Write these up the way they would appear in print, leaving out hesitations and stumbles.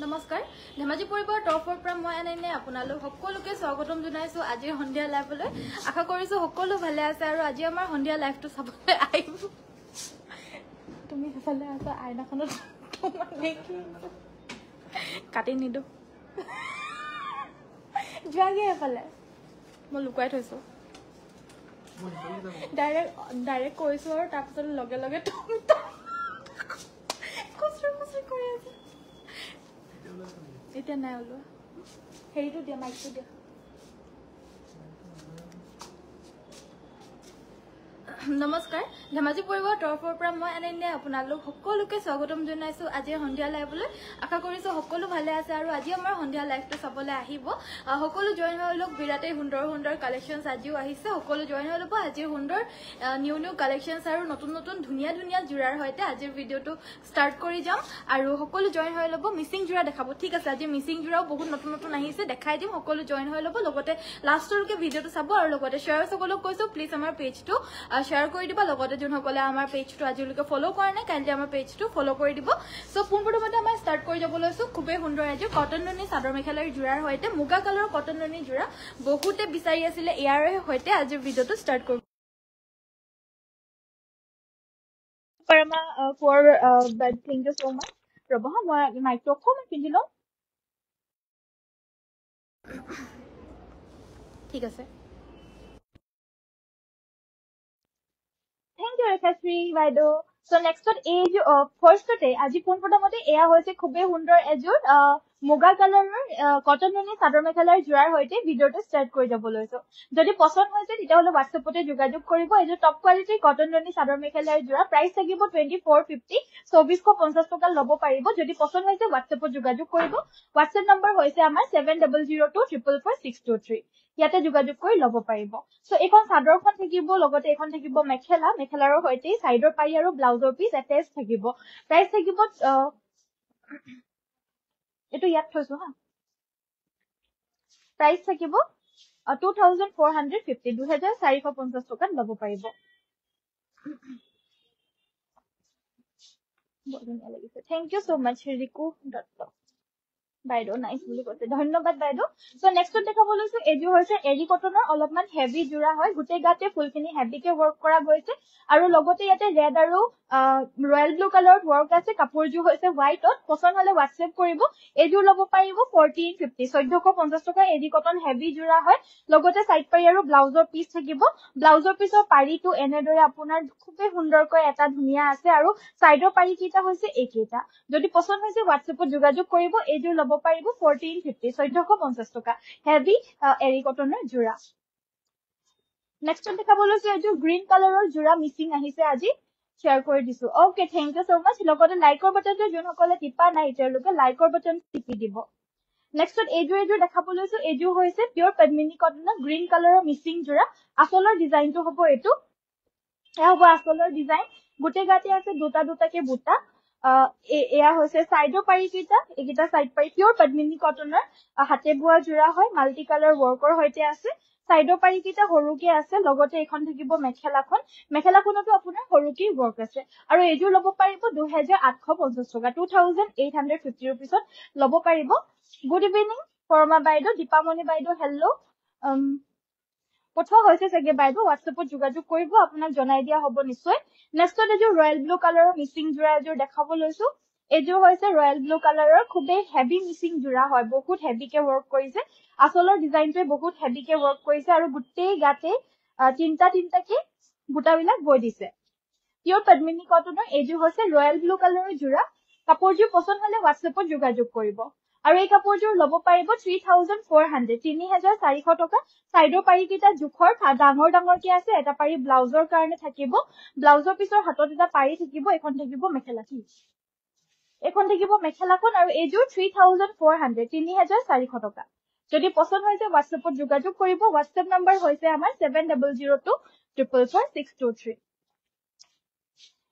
নমস্কাৰ ধেমাজি পৰিবাৰ তৰফৰ পৰা মই আনন্দ আপোনালোক সকলোকে স্বাগতম জনাইছো আজিৰ সন্ধিয়া লাইভলৈ আশা কৰিছো সকলো ভালে আছে আৰু আজি আমাৰ সন্ধিয়া লাইভটো চাবলৈ আহিব তুমি ভালে আছা আইনাখনত কাটি নিদো যোৱাগে এফালে মই লুকুৱাই থৈছো ডাইৰেক্ট কৈছো আৰু তাৰপিছত লগে লগে কুচৰি কৰি আছে এতিয়া নাই ওলোৱা হেৰিটো দিয়া মাইকটো দিয়া নমস্কাৰ ধেমাজি পৰিবাৰ তৰফৰ পৰা মই আনন্দ আপোনালোক সকলোকে স্বাগতম জনাইছো আজিৰ সন্ধিয়া লাইভলৈ আশা কৰিছো সকলো ভালে আছে আৰু আজি আমাৰ সন্ধিয়া লাইভটো চাবলৈ আহিব সকলো জয়েন হৈ লওক বিৰাটেই সুন্দৰ সুন্দৰ কালেকশ্যনছ আজিও আহিছে সকলো জয়েন হৈ ল'ব আজিৰ সুন্দৰ নিউ কালেকশ্যনছ আৰু নতুন নতুন ধুনীয়া ধুনীয়া জোৰাৰ সৈতে আজিৰ ভিডিঅ'টো ষ্টাৰ্ট কৰি যাম আৰু সকলো জয়েন হৈ ল'ব মিচিং জোৰা দেখাব ঠিক আছে আজি মিচিং জোৰাও বহুত নতুন নতুন আহিছে দেখাই দিম সকলো জয়েন হৈ ল'ব লগতে লাষ্টলৈকে ভিডিঅ'টো চাব আৰু লগতে শ্বেয়াৰ সকলক কৈছো প্লিজ আমাৰ পেজটো শ্বেয়াৰ কৰি দিবা লগতে যোনসকলে আমাৰ পেজটো আজিলৈকে ফলো কৰা নাই কাইণ্ডলি আমাৰ পেজটো ফলো কৰি দিব সো পোনপ্ৰথমতে মই ষ্টাৰ্ট কৰি যাব লৈছো খুবেই সুন্দৰ আজি কটন নুনি চাদৰ মেখেলাৰ জোৰাৰ সৈতে মুগা কালাৰৰ কটন নুনি জোৰা বহুতে বিচাৰি আছিলে ইয়াৰ সৈতে আজিৰ ভিডিঅ'টো ষ্টাৰ্ট কৰিব পৰমা ফৰ but thank you so much ৰবা মই মাইকটো অকণমান পিন্ধি লওঁ ঠিক আছে Thank you, Rekashri, Vaido. So next one age first day. আজি পোনপ্ৰথমতে এয়া হৈছে খুবেই সুন্দৰ এযোৰ মুগা কালাৰৰ কটন নুনি চাদৰ মেখেলাৰ জোৰাৰ সৈতে ভিডিঅ'টো ষ্টাৰ্ট কৰি যাব লৈছো যদি পছন্দ হৈছে তেতিয়াহ'লে হোৱাটছএপতে যোগাযোগ কৰিব এযোৰ টপ কোৱালিটিৰ কটন নুনি চাদৰ মেখেলাৰ জোৰা প্ৰাইচ থাকিব 2450 2450 টকা ল'ব পাৰিব যদি পছন্দ হৈছে হোৱাটছএপত যোগাযোগ কৰিব হোৱাটছএপ নম্বৰ হৈছে আমাৰ 7002444623 ইয়াতে যোগাযোগ কৰি ল'ব পাৰিব সো এখন চাদৰখন থাকিব লগতে এখন থাকিব মেখেলাৰ সৈতে সাইডৰ পাৰি আৰু ব্লাউজৰ পিস এটাচ থাকিব প্ৰাইস থাকিব এটো ইয়াত থৈছো হা প্ৰাইস থাকিব 2450 2450 টকাত ল'ব পাৰিব থ্যাংক ইউ সো মাচ ৰিকু দত্ত বাইদেউ নাইস বুলি কৈছে ধন্যবাদ বাইদেউ সো নেক্সট দেখা বলৈছো এজু হৈছে এৰি কটনৰ অলপমান হেভি জোৰা হয় গুটে গাতে ফুলখিনি হেভিকে ওয়াৰ্ক কৰা গৈছে আৰু লগতে ইয়াতে ৰেড আৰু ৰয়েল ব্লু কালাৰত ওয়াৰ্ক আছে কাপোৰজু হৈছে হোৱাইটত পছন্দ হলে হোৱাটছএপ কৰিব এজু ল'ব পাৰিব 1450 1450 টকা এৰি কটন হেভি জোৰা হয় লগতে সাইড পাৰি আৰু ব্লাউজৰ পিস থাকিব ব্লাউজৰ পিসৰ পাৰিটো এনেদৰে আপোনাৰ খুবেই সুন্দৰকৈ এটা ধুনীয়া আছে আৰু সাইডৰ পাৰি কিটা হৈছে এইকেইটা যদি পছন্দ হৈছে হোৱাটছএপত যোগাযোগ কৰিব এজু ল'ব পাৰিব 1450 1450 টকা হেভি এৰি কটনৰ জোৰা নেক্সট দেখা বলৈছো এজু গ্ৰীন কালাৰৰ জোৰা মিচিং আহিছে আজি শ্বেয়াৰ কৰি দিছো ওকে থ্যাংক ইউ সো মাচ লগতে লাইকৰ বাটনটো যোনসকলে টিপা নাই তেওঁলোকে লাইকৰ বাটন টিপি দিব নেক্সট এজু দেখা বলৈছো এজু হৈছে পিওৰ পদ্মিনী কটনৰ গ্ৰীন কালাৰৰ মিচিং জোৰা আসলৰ ডিজাইনটো হ'ব এটো এয়া হ'ব আসলৰ ডিজাইন গুটে গাতে আছে দুটাকে বুটা এয়া হৈছে সাইডৰ পাৰি কিটা একিটা সাইড পাৰি পিওৰ পদ্মিনী কটনৰ হাতে বুৱা জোৰা হয় মাল্টি কালাৰ ওয়াৰ্কৰ হৈতে আছে সাইডৰ পাৰি কিটা হৰুকে আছে লগতে এখন থাকিব মেখেলাখনতো আপোনাৰ হৰুকি ওয়াৰ্ক আছে আৰু এজু ল'ব পাৰিব 2850 টকা 2850 रुपीसত ল'ব পাৰিব গুড ইভিনিং পৰমা বাইদেউ দীপামণি বাইদেউ হেল্লো পঠোৱা হৈছে চাগে বাইদেউ হোৱাটছএপত যোগাযোগ কৰিব আপোনাক জনাই দিয়া হ'ব নিশ্চয় নেক্সট এজোৰ ৰয়েল ব্লু কালাৰৰ মিচিং জোৰা এজোৰ দেখাব লৈছো এজোৰ হৈছে ৰয়েল ব্লু কালাৰৰ খুবেই হেভি মিচিং জোৰা হয় বহুত হেভিকে ওয়াৰ্ক কৰিছে আসলৰ ডিজাইনটোৱে বহুত হেভিকে ওয়াৰ্ক কৰিছে আৰু গুটেই গাতে তিনটাকে বুটাবিলাক বৈ দিছে পিওৰ পদ্মিনী কটনৰ এজোৰ হৈছে ৰয়েল ব্লু কালাৰৰ জোৰা কাপোৰজোৰ পছন্দ হলে হোৱাটছএপত যোগাযোগ কৰিব আৰু এই কাপোৰজোৰ ল'ব পাৰিব 3400 3400 টকা সাইডৰ পাৰি কিটা জুখৰ ডাঙৰকে আছে এটা পাৰি ব্লাউজৰ কাৰণে থাকিব ব্লাউজৰ পিছৰ হাতত এটা পাৰি থাকিব এখন থাকিব মেখেলাখন আৰু এজোৰ 3400 3400 টকা যদি পছন্দ হৈছে হোৱাটছএপত যোগাযোগ কৰিব হোৱাটছএপ নম্বৰ হৈছে আমাৰ 7002444623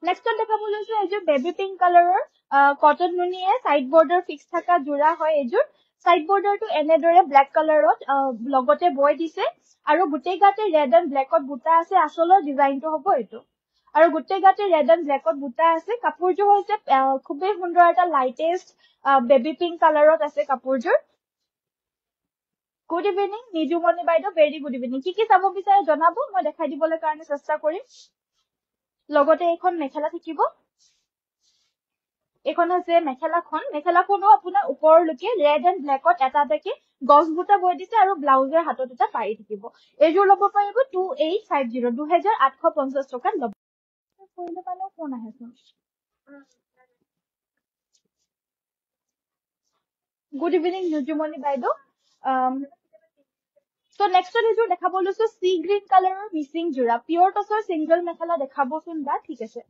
নেক্সট দেখাব লৈছো এজোৰ বেবি পিংক কালাৰৰ কটন নুনিয়ে সাইড বৰ্ডাৰ ফিক্স থাকা জোৰা হয় এজোৰ সাইড বৰ্ডাৰটো এনেদৰে ব্ল্যাক কালাৰত লগতে বৈ দিছে আৰু গুটেই গাতে ৰেড এণ্ড ব্ল্যাকত বুটা আছে আসলৰ ডিজাইনটো হ'ব এটো আৰু গোটেই গাতে ৰেড এণ্ড ব্লেকত বুটা আছে কাপোৰযোৰ হৈছে খুবেই সুন্দৰ এটা লাইটেষ্ট বেবি পিংক কালাৰত আছে কাপোৰযোৰ গুড ইভিনিং নিজুমণি বাইদেউ ভেৰি গুড ইভিনিং কি চাব বিচাৰে জনাব মই দেখাই দিবলৈ কাৰণে চেষ্টা কৰিম লগতে এইখন মেখেলা থাকিব এইখন হৈছে মেখেলাখনো আপোনাৰ ওপৰলৈকে ৰেড এণ্ড ব্লেকত এটা এটাকে গছ বুটা বৈ দিছে আৰু ব্লাউজৰ হাতত এটা পাৰি থাকিব এইযোৰ ল'ব পাৰিব 2850 2850 টকাত ল'ব কৰিলে মানে ফোন আহেচোন গুড ইভিনিং নিজুমণি বাইদেউ So next এইযোৰ দেখাব লৈছো সি গ্ৰীণ কালাৰৰ মিচিং জোৰা পিয়ৰ টছৰ সিংগল মেখেলা দেখাবচোন বা ঠিক আছে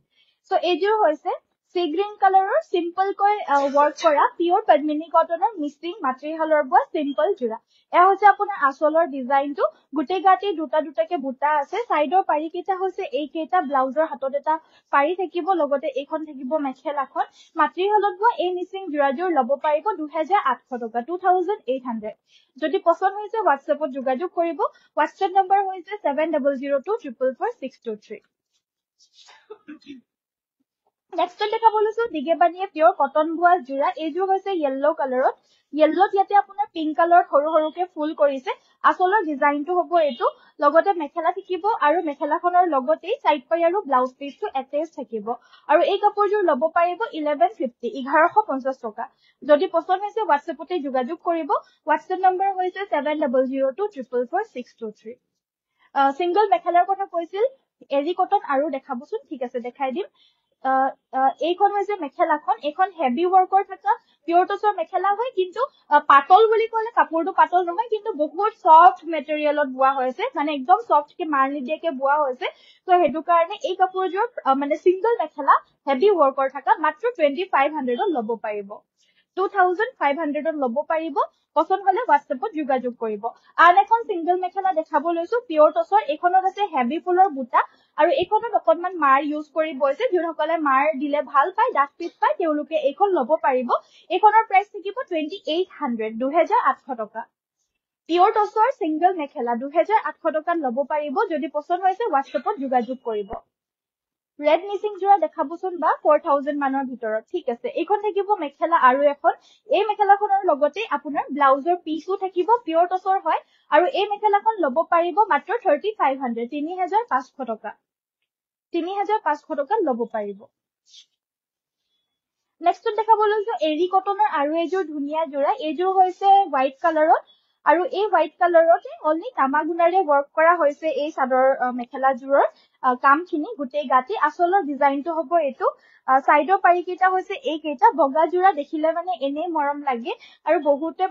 সো এইযোৰ হৈছে সি গ্ৰীণ কালাৰৰ সিম্পল কৈ ওয়াৰ্ক কৰা পিয়ৰ পদ্মিনী কটনৰ মিচিং মাতৃহালৰ বোৱা সিম্পল জোৰা এয়া হৈছে আপোনাৰ আঁচলৰ ডিজাইনটো গোটেই গাতে দুটা দুটাকে বুটা আছে সাইডৰ পাৰি কেইটা হৈছে এই কেইটা ব্লাউজৰ হাতত এটা পাৰি থাকিব লগতে এইখন থাকিব মেখেলাখন মাতৃহালত বোৱা এই মিচিং জোৰাযোৰ ল'ব পাৰিব 2800 টকা 2800 যদি পছন্দ হৈছে হোৱাটছএপত যোগাযোগ কৰিব হোৱাটছএপ নম্বৰ হৈছে 7002444623 নেক্সট দেখাব লৈছো দিগেবানিয়ে পিয়ৰ কটন বোৱা জোৰা এইযোৰ হৈছে ইয়েলো কালাৰত ইয়েলোত ইয়াতে আপোনাৰ পিংক কালাৰত সৰু সৰুকে ফুল কৰিছে আচলৰ ডিজাইনটো হ'ব এইটো লগতে মেখেলা থাকিব আৰু মেখেলাখনৰ লগতে সাইড পাই আৰু ব্লাউজ পিচটো এটেচ থাকিব আৰু এই কাপোৰযোৰ ল'ব পাৰিব 1150 টকা যদি পছন্দ হৈছে হোৱাটছএপতে যোগাযোগ কৰিব হোৱাটছএপ নম্বৰ হৈছে 7002444623 সিঙ্গল মেখেলাৰ কথা কৈছিল এৰি কটন আৰু দেখাবচোন ঠিক আছে দেখাই দিম এইখন হৈছে মেখেলাখন এখন হেভি ওয়াৰ্কৰ থকা পিয়ৰ টছৰ মেখেলা হয় কিন্তু পাতল বুলি ক'লে কাপোৰটো পাতল নহয় কিন্তু বহুত সফট মেটেৰিয়েলত বোৱা হৈছে মানে একদম সফট কে মাৰ নিদিয়াকে বোৱা হৈছে তো হেতু কাৰণে এই কাপোৰযোৰ মানে সিঙ্গল মেখেলা হেভি ওয়াৰ্কৰ থকা মাত্ৰ 2500 ত ল'ব পাৰিব 2500 ত ল'ব পাৰিব পছন্দ হলে হোৱাটছএপত যোগাযোগ কৰিব আন এখন সিঙ্গল মেখেলা দেখাব লৈছো পিয়ৰ টছৰ এইখনত আছে হেভি ফুলৰ বুটা আৰু এইখনত অকনমান মাৰ ইউজ কৰি বৈছে যিসকলে মাৰ দিলে ভাল পায় ডাক পিচ পায় তেওঁলোকে এইখন ল'ব পাৰিব এইখনৰ প্ৰাইস থাকিব 2800 টকা পিয়ৰ টছৰ সিঙ্গল মেখেলা 2800 টকাত ল'ব পাৰিব যদি পছন্দ হৈছে হোৱাটছএপত যোগাযোগ কৰিব ৰেড মিচিং জোৰা দেখাবচোন বা 4000 মানৰ ভিতৰত ঠিক আছে এইখন থাকিব মেখেলা আৰু এখন এই মেখেলাখনৰ লগতে আপোনাৰ ব্লাউজৰ পিচও থাকিব পিয়ৰ টছৰ হয় আৰু এই মেখেলাখন ল'ব পাৰিব মাত্ৰ 3500 টকা 3500 টকাত ল'ব পাৰিব নেক্সট দেখাব লৈছো এৰি কটনৰ আৰু এযোৰ ধুনীয়া জোৰা এইযোৰ হৈছে হোৱাইট কালাৰত আৰু এই হোৱাইট কালাৰতে অনলি তামাগুনাৰে ওয়াৰ্ক কৰা হৈছে এই চাদৰ মেখেলাযোৰৰ কামখিনি গোটেই গাতে আচলৰ ডিজাইনটো হ'ব এইটো সাইডৰ পাৰি কেইটা হৈছে এই কেইটা বগা জোৰা দেখিলে মানে এনে মৰম লাগে আৰু বহুতে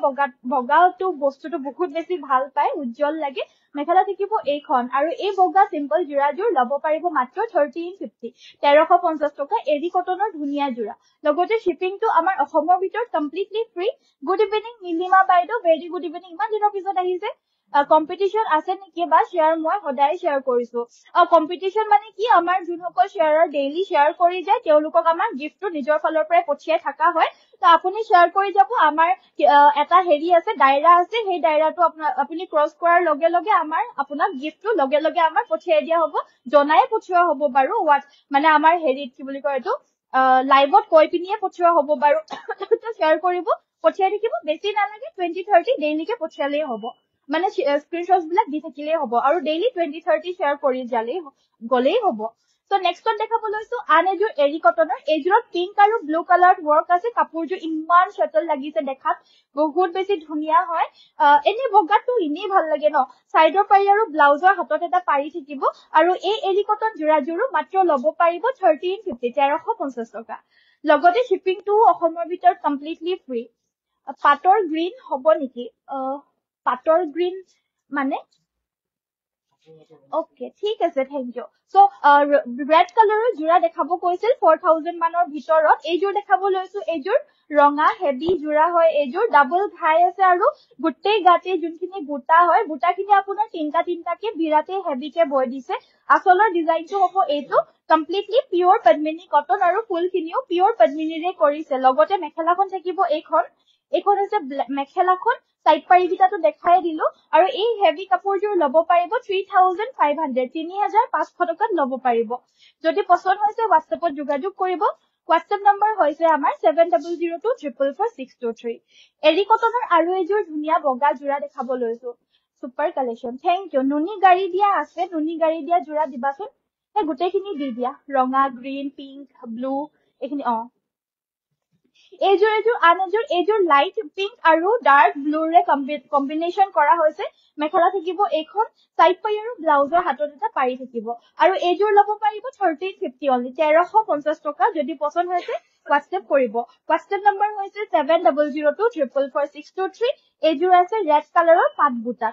বগাটো বস্তুটো বহুত বেছি ভাল পায় উজ্জ্বল লাগে মেখেলা থাকিব এইখন আৰু এই বগা সিম্পল জোৰাযোৰ ল'ব পাৰিব মাত্ৰ 1350 টকা এৰি কটনৰ ধুনীয়া জোৰা লগতে শিপিংটো আমাৰ অসমৰ ভিতৰত completely free good evening Nilima বাইদেউ ভেৰি গুড ইভিনিং ইমান দিনৰ পিছত আহিছে কম্পিটিশন আছে নেকি বা শেয়াৰ মই সদায় শেয়াৰ কৰিছো কম্পিটিশন মানে কি আমাৰ যোনসকল শেয়াৰৰ ডেইলি শেয়াৰ কৰি যায় তেওঁলোকক আমাৰ গিফটটো নিজৰ ফালৰ পৰাই পঠিয়াই থকা হয় তো আপুনি শেয়াৰ কৰি যাব আমাৰ এটা হেৰি আছে ডায়ৰা আছে সেই ডায়ৰাটো আপুনি ক্ৰস কৰাৰ লগে লগে আমাৰ আপোনাক গিফটটো লগে লগে আমাৰ পঠিয়াই দিয়া হ'ব জনাই পঠিওৱা হ'ব বাৰু মানে আমাৰ হেৰিত কি বুলি কয় এইটো লাইভত কৈ পিনিয়ে পঠিওৱা হ'ব বাৰু শেয়াৰ কৰিব পঠিয়াই থাকিব বেছি নালাগে 20-30 ডেইলিকে পঠিয়ালেই হ'ব মানে স্ক্ৰিনশ্বটস বিলাক দি থাকিলেই হ'ব আৰু ডেইলি 20-30 শেয়াৰ কৰি গলেই হ'ব তো নেক্সটত দেখাব লৈছো আন এযোৰ এৰি কটনৰ এইযোৰত পিংক আৰু ব্লু কালাৰত ওয়াৰ্ক আছে কাপোৰযোৰ ইমান শটল লাগিছে দেখাত বহুত বেছি ধুনীয়া হয় এনে বগাটো ইনেই ভাল লাগে ন সাইডৰ পাৰি আৰু ব্লাউজৰ হাতত এটা পাৰি থাকিব আৰু এই এৰি কটন জোৰাযোৰো মাত্ৰ ল'ব পাৰিব 1350 টকা লগতে শিপিংটো অসমৰ ভিতৰত কমপ্লিটলি ফ্ৰী পাটৰ গ্ৰীন হ'ব নেকি পাটৰ গ্ৰীন মানে ওকে ঠিক আছে থ্যাংক ইউ সো ৰেড কালাৰৰ জোৰা দেখাব কৈছিল 4000 মানৰ ভিতৰত এইযোৰ দেখাব লৈছো এইযোৰ ৰঙা হেভি জোৰা হয় এইযোৰ ডাবল ঘাই আছে আৰু গোটেই গাতে যোনখিনি বুটা হয় বুটাখিনি আপোনাৰ তিনটাকে বিৰাতে হেভিকে বৈ দিছে আচলৰ ডিজাইনটো হ'ব এইটো কমপ্লিটলি পিয়ৰ পদ্মিনী কটন আৰু ফুলখিনিও পিয়ৰ পদ্মিনীৰে কৰিছে লগতে মেখেলাখন থাকিব এইখন হৈছে মেখেলাখন সাইড পাৰি গিটাটো দেখাই দিলো আৰু এই হেভি কাপোৰযোৰ লব পাৰিব 3500 3500 টকাত লব পাৰিব যদি পছন্দ হৈছে WhatsAppত যোগাযোগ কৰিব WhatsApp নম্বৰ হৈছে আমাৰ 7002444623 এৰি কটনৰ আৰু এযোৰ ধুনীয়া বগা জোৰা দেখাব লৈছো সুপাৰ কালেকশন থ্যাংক ইউ নুনি গাড়ী দিয়া আছে নুনি গাড়ী দিয়া জোৰা দিবাচোন এই গোটেইখিনি দি দিয়া ৰঙা গ্ৰীন পিংক ব্লু এইখিনি এইযোৰ লাইট পিংক আৰু ডাৰ্ক ব্লুৰে কম্বিনেশ্যন কৰা হৈছে মেখেলা থাকিব এইখন সাইড পাৰি আৰু ব্লাউজৰ হাতত এটা পাৰি থাকিব আৰু এইযোৰ লব পাৰিব 1350 অনলি 1350 টকা যদি পছন্দ হৈছে WhatsApp কৰিব WhatsApp নম্বৰ হৈছে 7002444623 এইযোৰ আছে ৰেড কালাৰৰ পাট বুটা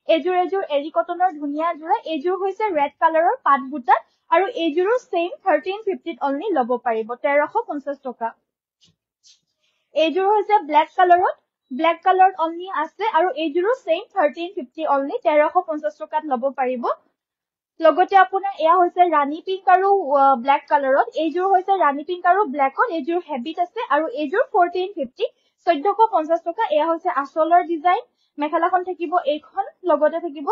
এইযোৰ এৰি কটনৰ ধুনীয়া জোৰা এইযোৰ হৈছে ৰেড কালাৰৰ পাট বুটা আৰু এইযোৰো সেম 1350 অনলি লব পাৰিব 1350 টকা এইযোৰ হৈছে ব্ল্যাক কালাৰত অনলি আছে আৰু এইযোৰো সেম 1350 অনলি 1350 টকাত লব পাৰিব লগতে আপোনাৰ এয়া হৈছে ৰাণী পিংক আৰু ব্ল্যাক কালাৰত এইযোৰ হৈছে ৰাণী পিংক আৰু ব্ল্যাকত এইযোৰ হেভিত আছে আৰু এইযোৰ 1450 1450 টকা এয়া হৈছে আচলৰ ডিজাইন মেখেলাখন থাকিব এইখন লগতে থাকিব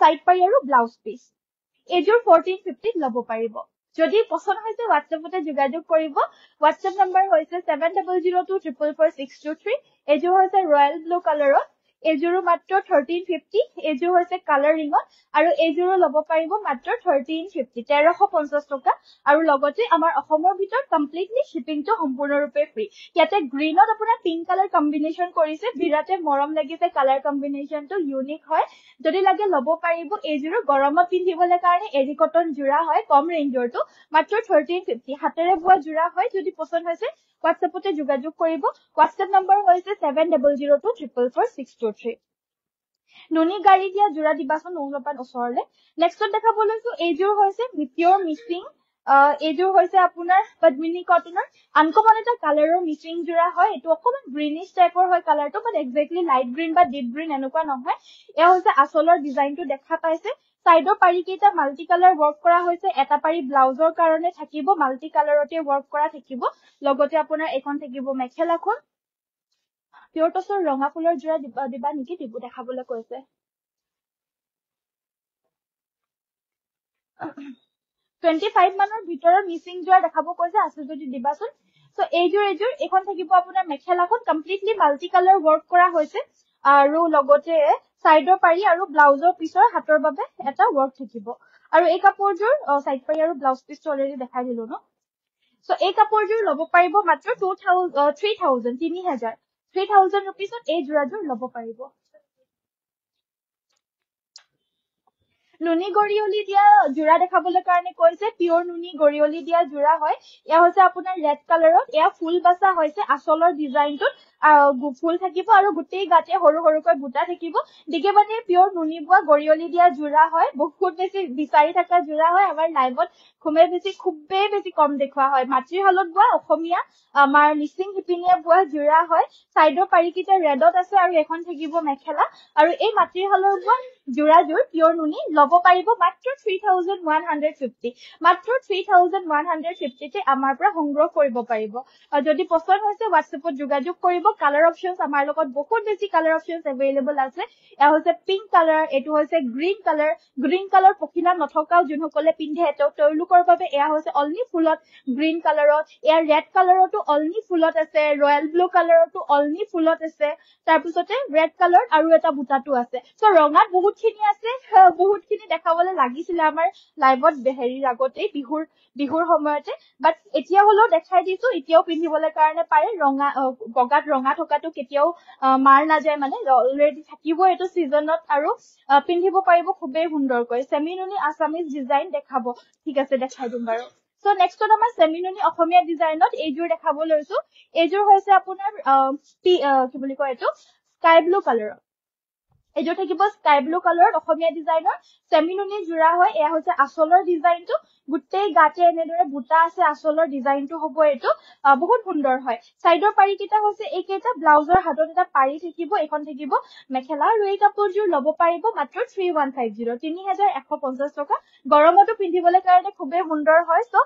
সাইড পাৰি আৰু ব্লাউজ পিস এইযোৰ 1450 লব পাৰিব যদি পছন্দ হৈছে WhatsAppতে যোগাযোগ কৰিব WhatsApp নম্বৰ হৈছে 7002444623 এইযোৰ হৈছে ৰয়েল ব্লু কালাৰত এইযোৰো মাত্ৰ 1350 এইযোৰ হৈছে কালাৰ ৰিঙত আৰু এইযোৰো লব পাৰিব মাত্ৰ 1350 1350 টকা আৰু লগতে আমাৰ অসমৰ ভিতৰত কমপ্লিটলি শিপিংটো সম্পূৰ্ণৰূপে ফ্ৰী ইয়াতে গ্ৰীনত আপোনাৰ পিংক কালাৰ কম্বিনেশ্যন কৰিছে বিৰাটে মৰম লাগিছে কালাৰ কম্বিনেশ্যনটো ইউনিক হয় যদি লাগে লব পাৰিব এইযোৰো গৰমত পিন্ধিবলৈ কাৰণে এৰি কটন জোৰা হয় কম ৰেঞ্জৰটো মাত্ৰ 1350 হাতেৰে বোৱা জোৰা হয় যদি পছন্দ হৈছে WhatsAppতে যোগাযোগ কৰিব WhatsApp নম্বৰ হৈছে 7002444623 নুনি গাড়ী দিয়া জোৰা দিবাচোন অলপমান ওচৰলে নেক্সটত দেখাব লৈছো এইযোৰ হৈছে পিয়ৰ মিচিং এইযোৰ হৈছে আপোনাৰ পদ্মিনী কটনৰ আনকমন এটা কালাৰৰ মিচিং জোৰা হয় এটো অকমান গ্ৰীনিশ টাইপৰ হয় কালাৰটো বাট এক্স্যাক্টলি লাইট গ্ৰীন বা ডিপ গ্ৰীন এনেকুৱা নহয় এয়া হৈছে আচলৰ ডিজাইনটো দেখা পাইছে সাইডৰ পাৰি কেইটা মাল্টি কালাৰ ওয়াৰ্ক কৰা হৈছে এটা পাৰি ব্লাউজৰ কাৰণে থাকিব মাল্টি কালাৰতে ওয়াৰ্ক কৰা থাকিব লগতে আপোনাৰ এখন থাকিব মেখেলাখন পিয়ৰ টছৰ ৰঙা ফুলৰ জোৰা দিবা নেকি দিব দেখাবলৈ কৈছে 25 মানৰ ভিতৰৰ মিচিং জোৰা দেখাব কৈছে আছে যদি দিবাচোন সো এইযোৰ এখন থাকিব আপোনাৰ মেখেলাখন কমপ্লিটলি মাল্টি কালাৰ ওয়াৰ্ক কৰা হৈছে আৰু লগতে সাইডৰ পাৰি আৰু ব্লাউজৰ পিছৰ হাতৰ বাবে এটা ওয়াৰ্ক থাকিব আৰু এই কাপোৰযোৰ সাইড পাৰি আৰু ব্লাউজ পিছ অলৰেডি দেখাই দিলো ন সো এই কাপোৰযোৰ লব পাৰিব মাত্ৰ 3000 रुपीसত এই জোৰাযোৰ লব পাৰিব নুনি গৰিয়লি দিয়া জোৰা দেখাবলৈ কাৰণে কৈছে পিয়ৰ নুনি গৰিয়লি দিয়া জোৰা হয় এয়া হৈছে আপোনাৰ ৰেড কালাৰত এয়া ফুল বাছা হৈছে আচলৰ ডিজাইনটো ফুল থাকিব আৰু গুটেই গাতে হৰু হৰুকৈ বুটা থাকিব দিকে মানে পিয়ৰ নুনি বোৱা গৰিয়লি দিয়া জোৰা হয় বহুত বেছি বিচাৰি থকা জোৰা হয় আমাৰ লাইভত খুবেই বেছি কম দেখুৱা হয় মাতৃহালত বোৱা অসমীয়া আমাৰ মিচিং হিপিনিয়া বোৱা জোৰা হয় সাইডৰ পাৰিকিটা ৰেডত আছে আৰু এখন থাকিব মেখেলা আৰু এই মাতৃহালৰ বোৱা জোৰাযোৰ পিয়ৰ নুনি লব পাৰিব মাত্ৰ 3150 মাত্ৰ 3150 তে আমাৰ পৰা সংগ্ৰহ কৰিব পাৰিব যদি পছন্দ হৈছে WhatsAppত যোগাযোগ কৰিব কালাৰ অপচনছ আমাৰ লগত বহুত বেছি কালাৰ অপচনছ अवेलेबल আছে এয়া হৈছে পিংক কালাৰ এটো হৈছে গ্ৰীন কালাৰ পখিলা নথকাও যোনসকলে পিন্ধে তেওঁলোকৰ বাবে এয়া হৈছে অনলি ফুলত গ্ৰীন কালাৰত এয়া ৰেড কালাৰটো অনলি ফুলত আছে ৰয়েল ব্লু কালাৰটো অনলি ফুলত আছে তাৰ পিছতে ৰেড কালাৰ আৰু এটা বুটাটো আছে সো ৰঙাত বহুতখিনি আছে বহুতখিনি দেখাবলৈ লাগিছিল আমাৰ লাইভত হেৰিৰ আগতে বিহুৰ সময়তে বাট এতিয়া হলো দেখাই দিছো এতিয়াও পিন্ধিবলৈ কাৰণে পাৰে ৰঙা বগাত ৰঙা থকাটো কেতিয়াও মাৰ নাযায় মানে অলৰেডি থাকিব এটো সিজনত আৰু পিন্ধিব পাৰিব খুবেই সুন্দৰকৈ সেমিনুনি আসামিজ ডিজাইন দেখাব ঠিক আছে দেখাই দিম বাৰু সো নেক্সটত আমাৰ সেমিনুনি অসমীয়া ডিজাইনত এইযোৰ দেখাব লৈছো এইযোৰ হৈছে আপোনাৰ কি বুলি কয় এটো স্কাই ব্লু কালাৰ এযোৰ থাকিব স্কাই ব্লু কালাৰত অসমীয়া ডিজাইনৰ সেমিনুনি জোৰা হয় এয়া হৈছে আচলৰ ডিজাইনটো গুটেই গাতে এনেদৰে বুটা আছে আচলৰ ডিজাইনটো হ'ব এটো বহুত সুন্দৰ হয় সাইডৰ পাৰি কিটা হৈছে এই কেইটা ব্লাউজৰ হাতত এটা পাৰি থাকিব এখন থাকিব মেখেলা আৰু এই কাপোৰযোৰ ল'ব পাৰিব মাত্ৰ 3150 3150 টকা গৰমতো পিন্ধিবলৈ কাৰণে খুবেই সুন্দৰ হয় সো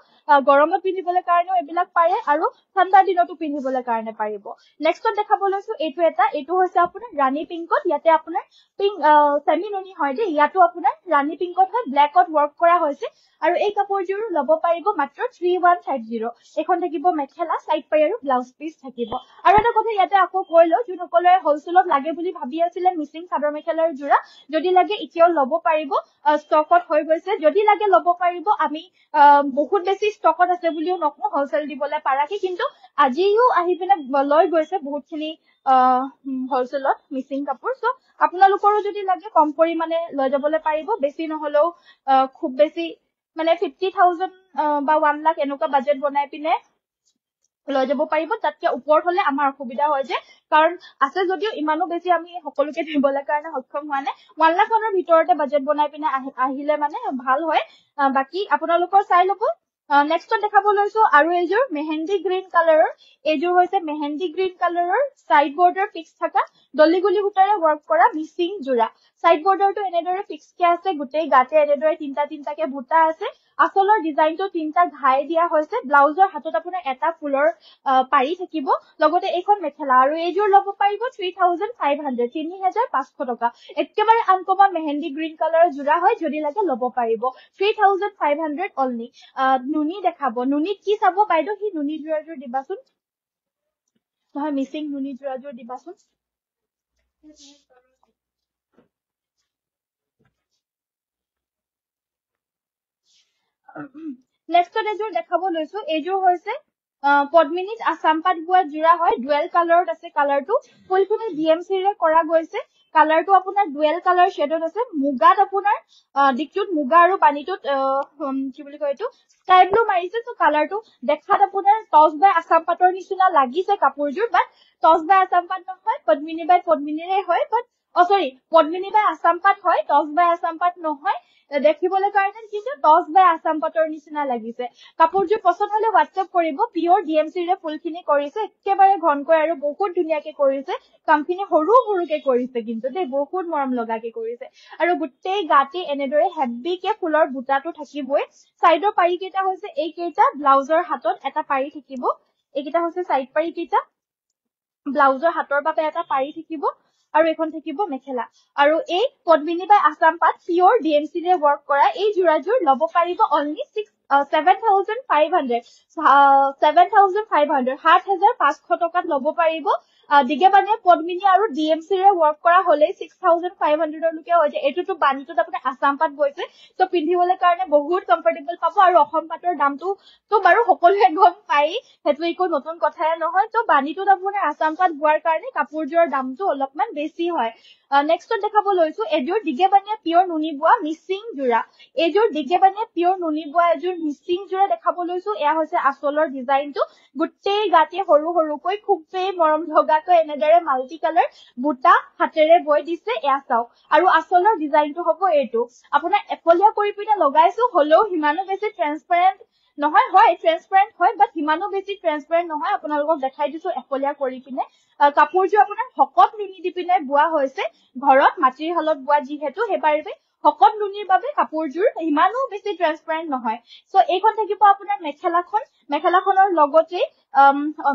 গৰমত পিন্ধিবলৈ কাৰণেও এবিলাক পাৰে আৰু ঠাণ্ডা দিনতো পিন্ধিবলৈ কাৰণে পাৰিব নেক্সটত দেখাব লৈছো এইটো হৈছে আপোনাৰ ৰাণী পিংকত ইয়াতে আপোনাৰ পিংক সেমিনুনি হয় দে ইয়াতো আপোনাৰ ৰাণী পিংকত হয় ব্ল্যাকত ওয়াৰ্ক কৰা হৈছে আৰু এই কাপোৰযোৰ ল'ব পাৰিব মাত্ৰ 3150 এখন থাকিব মেখেলা সাইড পাই আৰু ব্লাউজ পিস থাকিব আৰু এটা কথা ইয়াতে আকৌ কৈ লও যোনসকলে হোলসেলত লাগে বুলি ভাবি আছিলে মিচিং চাদৰ মেখেলাৰ জোৰা যদি লাগে এতিয়াও ল'ব পাৰিব ষ্টকত হৈ গৈছে যদি লাগে ল'ব পাৰিব আমি বহুত বেছি ষ্টকত আছে বুলিও নকওঁ হোলসেল দিবলৈ পাৰাকে কিন্তু আজিও আহি পিনে লৈ গৈছে বহুতখিনি হোলসেলত মিচিং কাপোৰ সো আপোনালোকৰো যদি লাগে কম পৰিমাণে লৈ যাবলৈ পাৰিব বেছি নহলেও খুব বেছি মানে 50000 বা 1 লাখ এনেকুৱা বাজেট বনাই পিনে লৈ যাব পাৰিব তাতকে ওপৰত হলে আমাৰ অসুবিধা হয় যে কাৰণ আছে যদিও ইমানো বেছি আমি সকলোকে দিবলৈ কাৰণে সক্ষম হোৱা নাই 1 লাখৰ ভিতৰতে বাজেট বনাই পিনে আহিলে মানে ভাল হয় বাকি আপোনালোকৰ চাই ল'ব নেক্সট দেখাব লৈছো আৰু এইযোৰ মেহেন্দি গ্ৰীণ কালাৰৰ এইযোৰ হৈছে মেহেন্দি গ্ৰীণ কালাৰৰ সাইড বৰ্ডাৰ ফিক্স থকা দলিগুলি সূতাৰে ওয়াৰ্ক কৰা মিচিং জোৰা সাইড বৰ্ডাৰটো এনেদৰে ফিক্স কে আছে গুটেই গাতে এনেদৰে তিনটাকে বুটা আছে আসলৰ ডিজাইনটো তিনটা ঘাই দিয়া হৈছে ব্লাউজৰ হাতত আপোনাৰ এটা ফুলৰ পাৰি থাকিব লগতে এইখন মেখেলা আৰু এইযোৰ ল'ব পাৰিব 3500 3500 টকা একেবাৰে আনকমন মেহেন্দি গ্ৰীণ কালাৰৰ জোৰা হয় যদি লাগে ল'ব পাৰিব 3500 অনলি নুনি দেখাব নুনিত কি চাব বাইদেউ হি নুনি জোৰাযোৰ দিবাচোন নহয় মিচিং নুনি জোৰাযোৰ দিবাচোন নেক্সট এযোৰ দেখাব লৈছো এইযোৰ হৈছে পদ্মিনীত আসাম পাট বোৱা জোৰা হয় ডুৱেল কালাৰত আছে কালাৰটো ফুলখিনি ডিএমসি ৰে কৰা গৈছে কালাৰটো আপোনাৰ ডুৱেল কালাৰ শেডত আছে মুগাত আপোনাৰ দিকটোত মুগা আৰু পানীটোত কি বুলি কয় এইটো স্কাই ব্লু মাৰিছে সো কালাৰটো দেখাত আপোনাৰ টস বাই আসাম পাটৰ নিচিনা লাগিছে কাপোৰযোৰ বাট টস বাই আসাম পাট নহয় পদ্মিনী বাই পদ্মিনীৰে হয় বাট সৰি পদ্মিনী বাই আসাম পাট হয় টস বাই আসাম পাট নহয় দেখিবলৈ কাৰণে কিন্তু টস বাই আসাম পাটৰ নিচিনা লাগিছে কাপোৰযোৰ পছন্দ হলে হোৱাটছএপ কৰিব পিওৰ ডিএমসি ৰে ফুলখিনি কৰিছে একেবাৰে ঘনকৈ আৰু বহুত ধুনীয়াকে কৰিছে কামখিনি সৰুকে কৰিছে কিন্তু দেই বহুত মৰম লগাকে কৰিছে আৰু গুটেই গাটি এনেদৰে হেভিকে ফুলৰ বুটাটো থাকিবই সাইডৰ পাৰি কেইটা হৈছে এই কেইটা ব্লাউজৰ হাতত এটা পাৰি থাকিব এইকেইটা হৈছে সাইড পাৰি কেইটা ব্লাউজৰ হাতৰ বাবে এটা পাৰি থাকিব আৰু এখন থাকিব মেখেলা আৰু এই পদ্মিনী বাই আসাম পাট পিওৰ ডিএমসি ৰে ওয়াৰ্ক কৰা এই জোৰাযোৰ ল'ব পাৰিব অনলি 7500 7500 টকাত ল'ব পাৰিব দিগে বানিয়া পদ্মিনী আৰু ডিএমসি ৰে ওয়াৰ্ক কৰা হলে 6500 লুকে হৈ যায় এটোটো বানিটোত আপুনি আসাম পাট বৈছে তো পিন্ধিবলৈ কাৰণে বহুত কমফৰ্টেবল পাব আৰু অসম পাটৰ দামটো তো বাৰু সকলোৱে গম পাই হেতু একো নতুন কথাই নহয় তো বানিটোত আপোনাৰ আসাম পাট বোৱাৰ কাৰণে কাপোৰযোৰৰ দামটো অলপমান বেছি হয় নেক্সট দেখাব লৈছো এযোৰ দিগে বানিয়া পিওৰ নুনি বোৱা মিচিং জোৰা এযোৰ দিগে বানিয়া পিওৰ নুনি বোৱা এযোৰ মিচিং জোৰা দেখাব লৈছো এয়া হৈছে আচলৰ ডিজাইনটো গুটেই গাতে সৰুকৈ খুবেই মৰম লগাকৈ এনেদৰে মাল্টি কালাৰ বুটা হাতেৰে বৈ দিছে এয়া চাওক আৰু আচলৰ ডিজাইনটো হ'ব এইটো আপোনাৰ এফলিয়া কৰি পিনে লগাইছো হলেও হিমানো বেছি ট্ৰান্সপাৰেন্ট নহয় হয় ট্ৰান্সপাৰেন্ট হয় বাট হিমানো বেছি ট্ৰান্সপাৰেন্ট নহয় আপোনালোকক দেখাই দিছো এফলিয়া কৰি পিনে কাপোৰযোৰ আপোনাৰ হকত নুনি দি পিনে বোৱা হৈছে ঘৰত মাটিৰ হালত বোৱা যিহেতু হেবাৰবে হকত নুনিৰ বাবে কাপোৰযোৰ ইমানো বেছি ট্ৰান্সপাৰেন্ট নহয় সো এইখন থাকিব আপোনাৰ মেখেলাখনৰ লগতে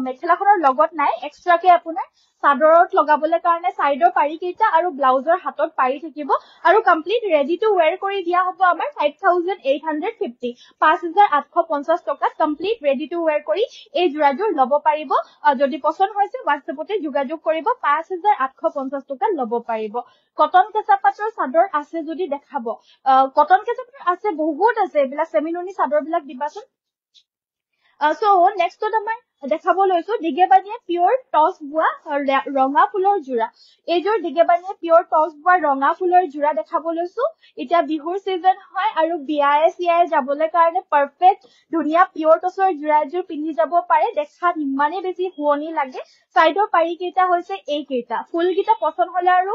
মেখেলাখনৰ লগত নাই এক্সট্ৰাকে আপোনাৰ চাদৰত লগাবলৈ কাৰণে সাইডৰ পাৰি কেইটা আৰু ব্লাউজৰ হাতত পাৰি থাকিব আৰু কমপ্লিট ৰেডি টু ওয়্যাৰ কৰি দিয়া হ'ব আমাৰ 5850 5850 টকাত কমপ্লিট ৰেডি টু ওয়্যাৰ কৰি এই জোৰাযোৰ ল'ব পাৰিব যদি পছন্দ হৈছে হোৱাটছএপতে যোগাযোগ কৰিব 5850 টকা ল'ব পাৰিব কটন কেঁচা পাটৰ চাদৰ আছে যদি দেখাব কটন কেঁচা পাটৰ আছে বহুত আছে এইবিলাক সেমিনুনি চাদৰ বিলাক দিবাচোন সো নেক্সটত আমাৰ দেখাব লৈছো দিগেবানিয়ে পিয়ৰ টছ বোৱা ৰঙা ফুলৰ যোৰা এইযোৰ দিগেবানিয়ে পিয়ৰ টছ বোৱা ৰঙা ফুলৰ যোৰা দেখাব লৈছো এতিয়া বিহুৰ সিজন হয় আৰু বিয়ায়ে চিয়ায়ে যাবলৈ কাৰণে পাৰফেক্ট ধুনীয়া পিয়ৰ টছৰ যোৰা এযোৰ পিন্ধি যাব পাৰে দেখাত ইমানেই বেছি শুৱনি লাগে সাইডৰ পাৰি কেইটা হৈছে এই কেইটা ফুল কেইটা পছন্দ হলে আৰু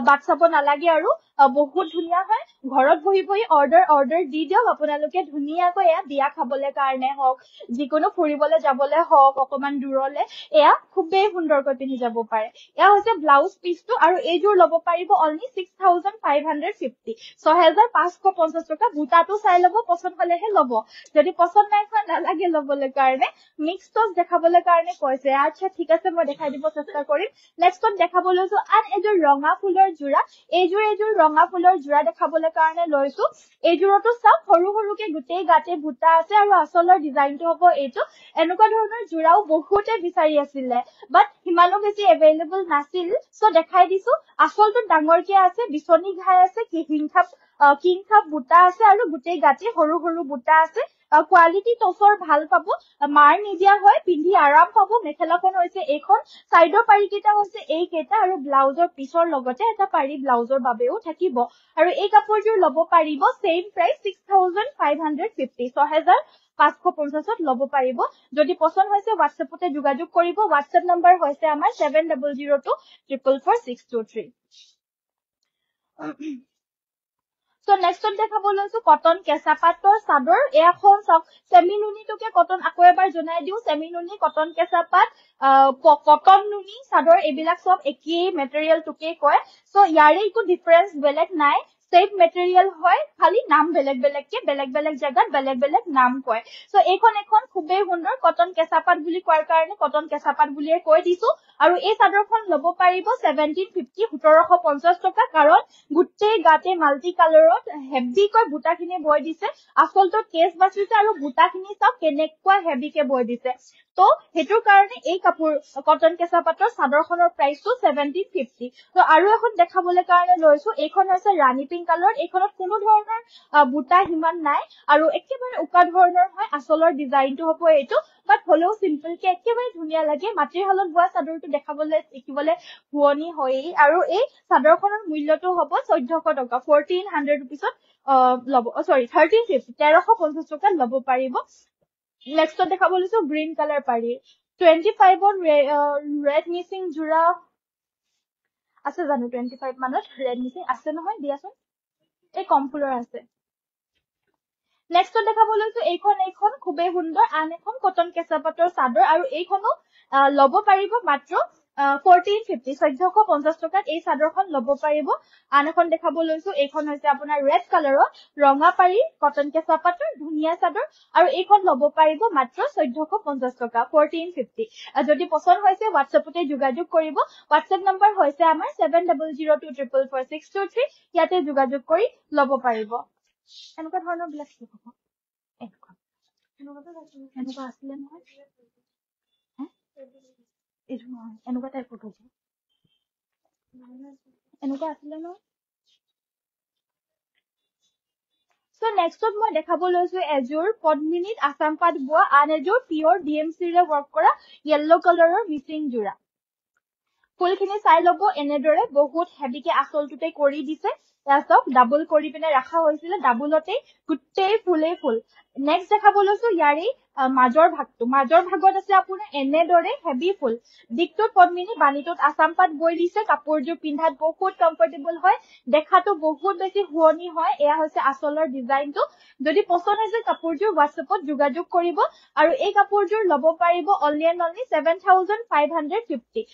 বাক চাব নালাগে আৰু বহুত ধুনীয়া হয় ঘৰত বহি বহি অৰ্ডাৰ দি দিয়ক আপোনালোকে ধুনীয়াকৈ এয়া বিয়া খাবলৈ কাৰণে হওক যিকোনো ফুৰিবলৈ যাবলৈ হওক অকমান দূৰলে এয়া খুবেই সুন্দৰকৈ পিন্ধি যাব পাৰে এয়া হৈছে ব্লাউজ পিচটো আৰু এইযোৰ ল'ব পাৰিব অনলি 6550 6550 টকা বুটাটো চাই ল'ব পছন্দ হলেহে ল'ব যদি পছন্দ নাই হোৱা নালাগে ল'বলৈ কাৰণে মিক্স টছ দেখাবলৈ কাৰণে কৈছে আচ্ছা ঠিক আছে মই দেখাই দিব চেষ্টা কৰিম নেক্সটত দেখাব লৈছো আন এযোৰ ৰঙা ফুলৰ যোৰা এইযোৰ ৰঙা ফুলৰ যোৰা দেখাবলৈ কাৰণে লৈছো এইযোৰতো চাওক সৰু সৰুকে গোটেই গাতে বুটা আছে আৰু আচলৰ ডিজাইনটো হ'ব এইটো এনেকুৱা ধৰণৰ যোৰাও বহুতে বিচাৰি আছিলে বাট সিমানো বেছি এভেইলেবল নাছিল সো দেখাই দিছো আচলটো ডাঙৰকে আছে বিচনী ঘাই আছে কিং খাপ বুটা আছে আৰু গোটেই গাতে সৰু সৰু বুটা আছে কোৱালিটি টছৰ ভাল পাব মাৰ নিদিয়া হয় পিন্ধি আৰাম পাব মেখেলাখন হৈছে এইখন সাইডৰ পাৰি কেইটা হৈছে এই কেইটা আৰু ব্লাউজৰ পিছৰ লগতে এটা পাৰি ব্লাউজৰ বাবেও থাকিব আৰু এই কাপোৰযোৰ ল'ব পাৰিব সেম প্ৰাইস 6550 6550 ল'ব পাৰিব যদি পছন্দ হৈছে WhatsAppতে যোগাযোগ কৰিব WhatsApp নম্বৰ হৈছে আমাৰ 7002444623 So next on দেখাব লৈছো কটন কেঁচা পাটৰ চাদৰ এখন চাওক সেমি নুনিটোকে কটন আকৌ এবাৰ জনাই দিও সেমি নুনি কটন কেঁচা পাট কটন নুনি চাদৰ এইবিলাক সব একেই মেটেৰিয়েল টুকে কয় সো ইয়াৰে একো ডিফাৰেন্স বেলেগ নাই সেম মেটেৰিয়েল হয় খালি নাম বেলেগ বেলেগ জায়গাত বেলেগ নাম কয় সো এখন খুবেই সুন্দৰ কটন কেঁচা পাট বুলি কোৱাৰ কাৰণে কটন কেঁচা পাট বুলিয়ে কৈ দিছো আৰু এই চাদৰখন ল'ব পাৰিব 1750 1750 টকা কাৰণ গুটেই গাতে মাল্টি কালাৰত হেভিকৈ বুটাখিনি বৈ দিছে আচলটো কেছ বাছিছে আৰু বুটাখিনি সব কেনেকুৱা হেভিকে বৈ দিছে তো হেতুৰ কাৰণে এই কাপোৰ কটন কেঁচা পাটৰ চাদৰখনৰ প্ৰাইসটো 1750 তো আৰু এখন দেখাবলৈ কাৰণে লৈছো এইখন হৈছে ৰাণী পিংক কালাৰ এইখনত কোনো ধৰণৰ বুটা হিমান নাই আৰু একেবাৰে উকা ধৰণৰ হয় আচলৰ ডিজাইনটো হ'ব এইটো বাট হলেও সিম্পল কে একেবাৰে ধুনীয়া লাগে মাটিৰ হালত বোৱা চাদৰটো দেখাবলৈ দেখিবলৈ শুৱনি হয় আৰু এই চাদৰখনৰ মূল্যটো হ'ব 1400 টকা 1400 rupeesত ল'ব সৰি 1350 1350 টকা ল'ব পাৰিব নেক্সট দেখাব লৈছো গ্ৰীন কালাৰ পাৰি 25 অন ৰেড মিসিং জোৰা আছে জানো 25 মানত ৰেড মিসিং আছে নহয় দিয়াচোন এই কম ফুলৰ আছে নেক্সট দেখাব লৈছো এইখন খুবেই সুন্দৰ আন এখন কটন কেঁচা পাটৰ চাদৰ আৰু এইখনো ল'ব পাৰিব মাত্ৰ 1450 1450 টকাত এই চাদৰখন ল'ব পাৰিব আন এখন দেখাব লৈছো এইখন হৈছে আপোনাৰ ৰেড কালাৰৰ ৰঙা পাৰি কটন কেঁচা পাটৰ ধুনীয়া চাদৰ আৰু এইখন ল'ব পাৰিব মাত্ৰ 1450 টকা 1450 যদি পছন্দ হৈছে WhatsAppতে যোগাযোগ কৰিব WhatsApp নম্বৰ হৈছে আমাৰ 7002444623 ইয়াতে যোগাযোগ কৰি ল'ব পাৰিব এনেকুৱা ধৰণৰ বিলাক কি হ'ব এনেকুৱা আছিলে নহয় এইটো নহয় এনেকুৱা টাইপ ফটো এনেকুৱা আছিলে নহয় সো নেক্সটত মই দেখাব লৈছো এযোৰ পদ্মিনীত আসাম পাট বোৱা আন এযোৰ পিয়ৰ DMC ৰে ওয়াৰ্ক কৰা ইয়েলো কালাৰৰ মিচিং জোৰা ফুলখিনি চাই ল'ব এনেদৰে বহুত হেভিকে আচলটোতে কৰি দিছে ইয়াক ডাবল কৰি পিনে ৰাখা হৈছিল ডাবলতে গুটেই ফুলে ফুল নেক্সট দেখাব লৈছো ইয়াৰে মাজৰ ভাগত আছে আপোনাৰ এনেদৰে হেভি ফুল দিকটোত পদ্মিনী বাণীটোত আসাম পাট বৈ দিছে কাপোৰযোৰ পিন্ধাত বহুত কমফৰ্টেবল হয় দেখাটো বহুত বেছি শুৱনি হয় এয়া হৈছে আচলৰ ডিজাইনটো যদি পছন্দ হৈছে কাপোৰযোৰ WhatsAppত যোগাযোগ কৰিব আৰু এই কাপোৰযোৰ ল'ব পাৰিব অনলি 7550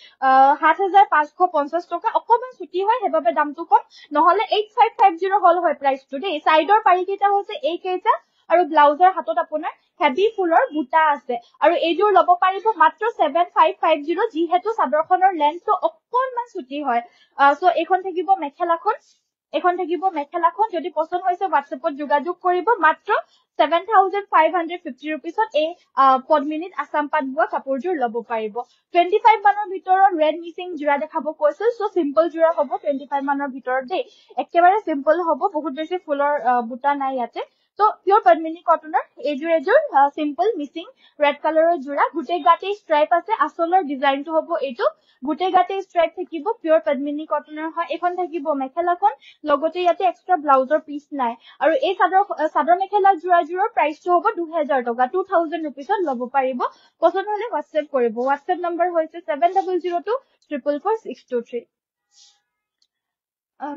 7550 টকা অকমান ছুটি হয় হেবাবে দামটো কম নহলে 8550 হল হয় প্ৰাইসটো দেই সাইডৰ পাৰি কেইটা হৈছে এই কেইটা আৰু ব্লাউজৰ হাতত আপোনাৰ হেভি ফুলৰ বুটা আছে আৰু এইযোৰ ল'ব পাৰিব মাত্ৰ 7550 যিহেতু চাদৰখনৰ লেন্থটো অকনমান ছুটি হয় সো এখন থাকিব মেখেলাখন যদি পছন্দ হৈছে WhatsAppত যোগাযোগ কৰিব মাত্ৰ 7550 rupeesত এই পদ্মিনীত আসাম পাট বোৱা কাপোৰযোৰ ল'ব পাৰিব 25 মানৰ ভিতৰত ৰেড মিসিং জোৰা দেখাব কৈছিল সো সিম্পল জোৰা হ'ব 25 মানৰ ভিতৰত দেই একেবাৰে সিম্পল হ'ব বহুত বেছি ফুলৰ বুটা নাই ইয়াতে তো পিওৰ পদ্মিনী কটনৰ এজোৰ সিম্পল মিসিং ৰেড কালাৰৰ জোৰা গুটে গাতে স্ট্ৰাইপ আছে আসলৰ ডিজাইনটো হ'ব এইটো গুটে গাতে স্ট্ৰাইপ থাকিব পিওৰ পদ্মিনী কটনৰ হয় এখন থাকিব মেখেলাখন লগতে ইয়াতে এক্সট্ৰা ব্লাউজৰ পিস নাই আৰু এই চাদৰ মেখেলা জোৰাৰ প্ৰাইসটো হ'ব 2000 টকা 2000 रुपीसত ল'ব পাৰিব পছন্দ হলে WhatsApp কৰিব WhatsApp নম্বৰ হৈছে 7002 444 623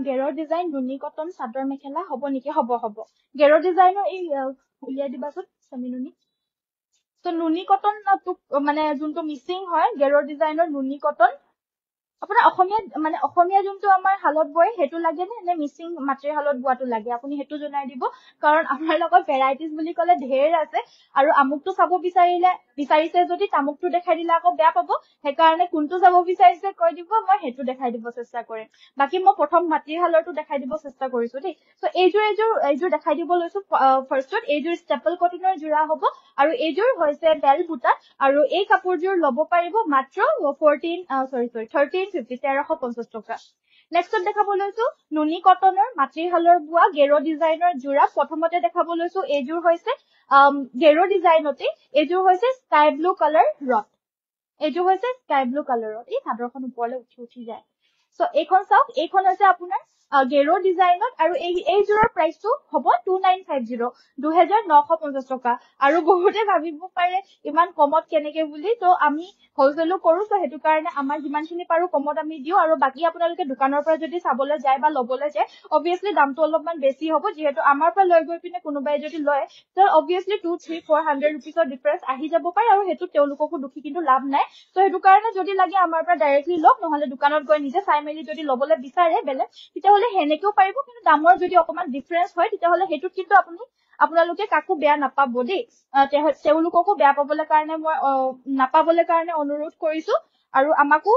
গেৰৰ ডিজাইন নুনি কটন চাদৰ মেখেলা হ'ব নেকি হ'ব গেৰৰ ডিজাইনৰ এই উলিয়াই দিবাচোন সামিনুনি তো নুনি কটন মানে যোনটো মিসিং হয় গেৰৰ ডিজাইনৰ নুনি কটন আপোনাৰ অসমীয়া যোনটো আমাৰ হালত বয় হেতু লাগে নে মিসিং মাটিৰ হালত বোৱাটো লাগে আপুনি হেতু জনাই দিব কাৰণ আমাৰ লগত ভেৰাইটিজ বুলি ক'লে ঢেৰ আছে আৰু আমুকটো চাব বিচাৰিছে যদি তামুকটো দেখাই দিলে আকৌ বেয়া পাব সেইকাৰণে কোনটো চাব বিচাৰিছে কৈ দিব মই হেতু দেখাই দিব চেষ্টা কৰিম বাকি মই প্ৰথম মাটিৰ হালৰটো দেখাই দিব চেষ্টা কৰিছো দেই সো এইযোৰ দেখাই দিব লৈছো ফাৰ্ষ্টত এইযোৰ ষ্টেপল কটনৰ জোৰা হ'ব আৰু এইযোৰ হৈছে বেল বুটা আৰু এই কাপোৰযোৰ ল'ব পাৰিব মাত্ৰ 1350 1350 টকা নেক্সট দেখাব লৈছো নুনি কটনৰ মাটিৰ হালৰ বোৱা গেৰো ডিজাইনৰ জোৰা প্ৰথমতে দেখাব লৈছো এইযোৰ হৈছে গেৰো ডিজাইনতে এইযোৰ হৈছে স্কাই ব্লু কালাৰ ৰড এইযোৰ হৈছে স্কাই ব্লু কালাৰত এই চাদৰখন ওপৰলৈ উঠি যায় সো এইখন চাওক এইখন হৈছে আপোনাৰ গেৰো ডিজাইনত আৰু এইযোৰৰ প্ৰাইসটো হ'ব 2950 2950 টকা আৰু বহুতে ভাবিব পাৰে ইমান কমত কেনেকে বুলি তো আমি হোলসেলো কৰো তো হেতু কাৰণে আমাৰ যিমানখিনি পাৰো কমত আমি দিও আৰু বাকি আপোনালোকে দোকানৰ পৰা যদি চাবলৈ যায় বা লবলৈ যায় obviously দামটো অলপমান বেছি হ'ব যেহেতু আমাৰ পৰা লৈ গৈ পিনে কোনোবাই যদি লয় তো obviously 2 3 400 रुपीसৰ ডিফাৰেন্স আহি যাব পাৰে আৰু হেতু তেওঁলোককো দুখী কিন্তু লাভ নাই তো হেতু কাৰণে যদি লাগে আমাৰ পৰা ডাইৰেক্টলি লওক নহলে দোকানত গৈ নিজে চাই মেলি যদি লবলৈ বিচাৰে বেলে তেতিয়া হলে হেনেকেও পাৰিব কিন্তু দামৰ যদি অকমান ডিফাৰেন্স হয় তেতিয়া হলে হেতুত কিন্তু আপোনালোকে কাকো বেয়া নাপাব দেই তেওঁলোককো বেয়া পাবলৈ কাৰণে মই নাপাবলৈ কাৰণে অনুৰোধ কৰিছো আৰু আমাকো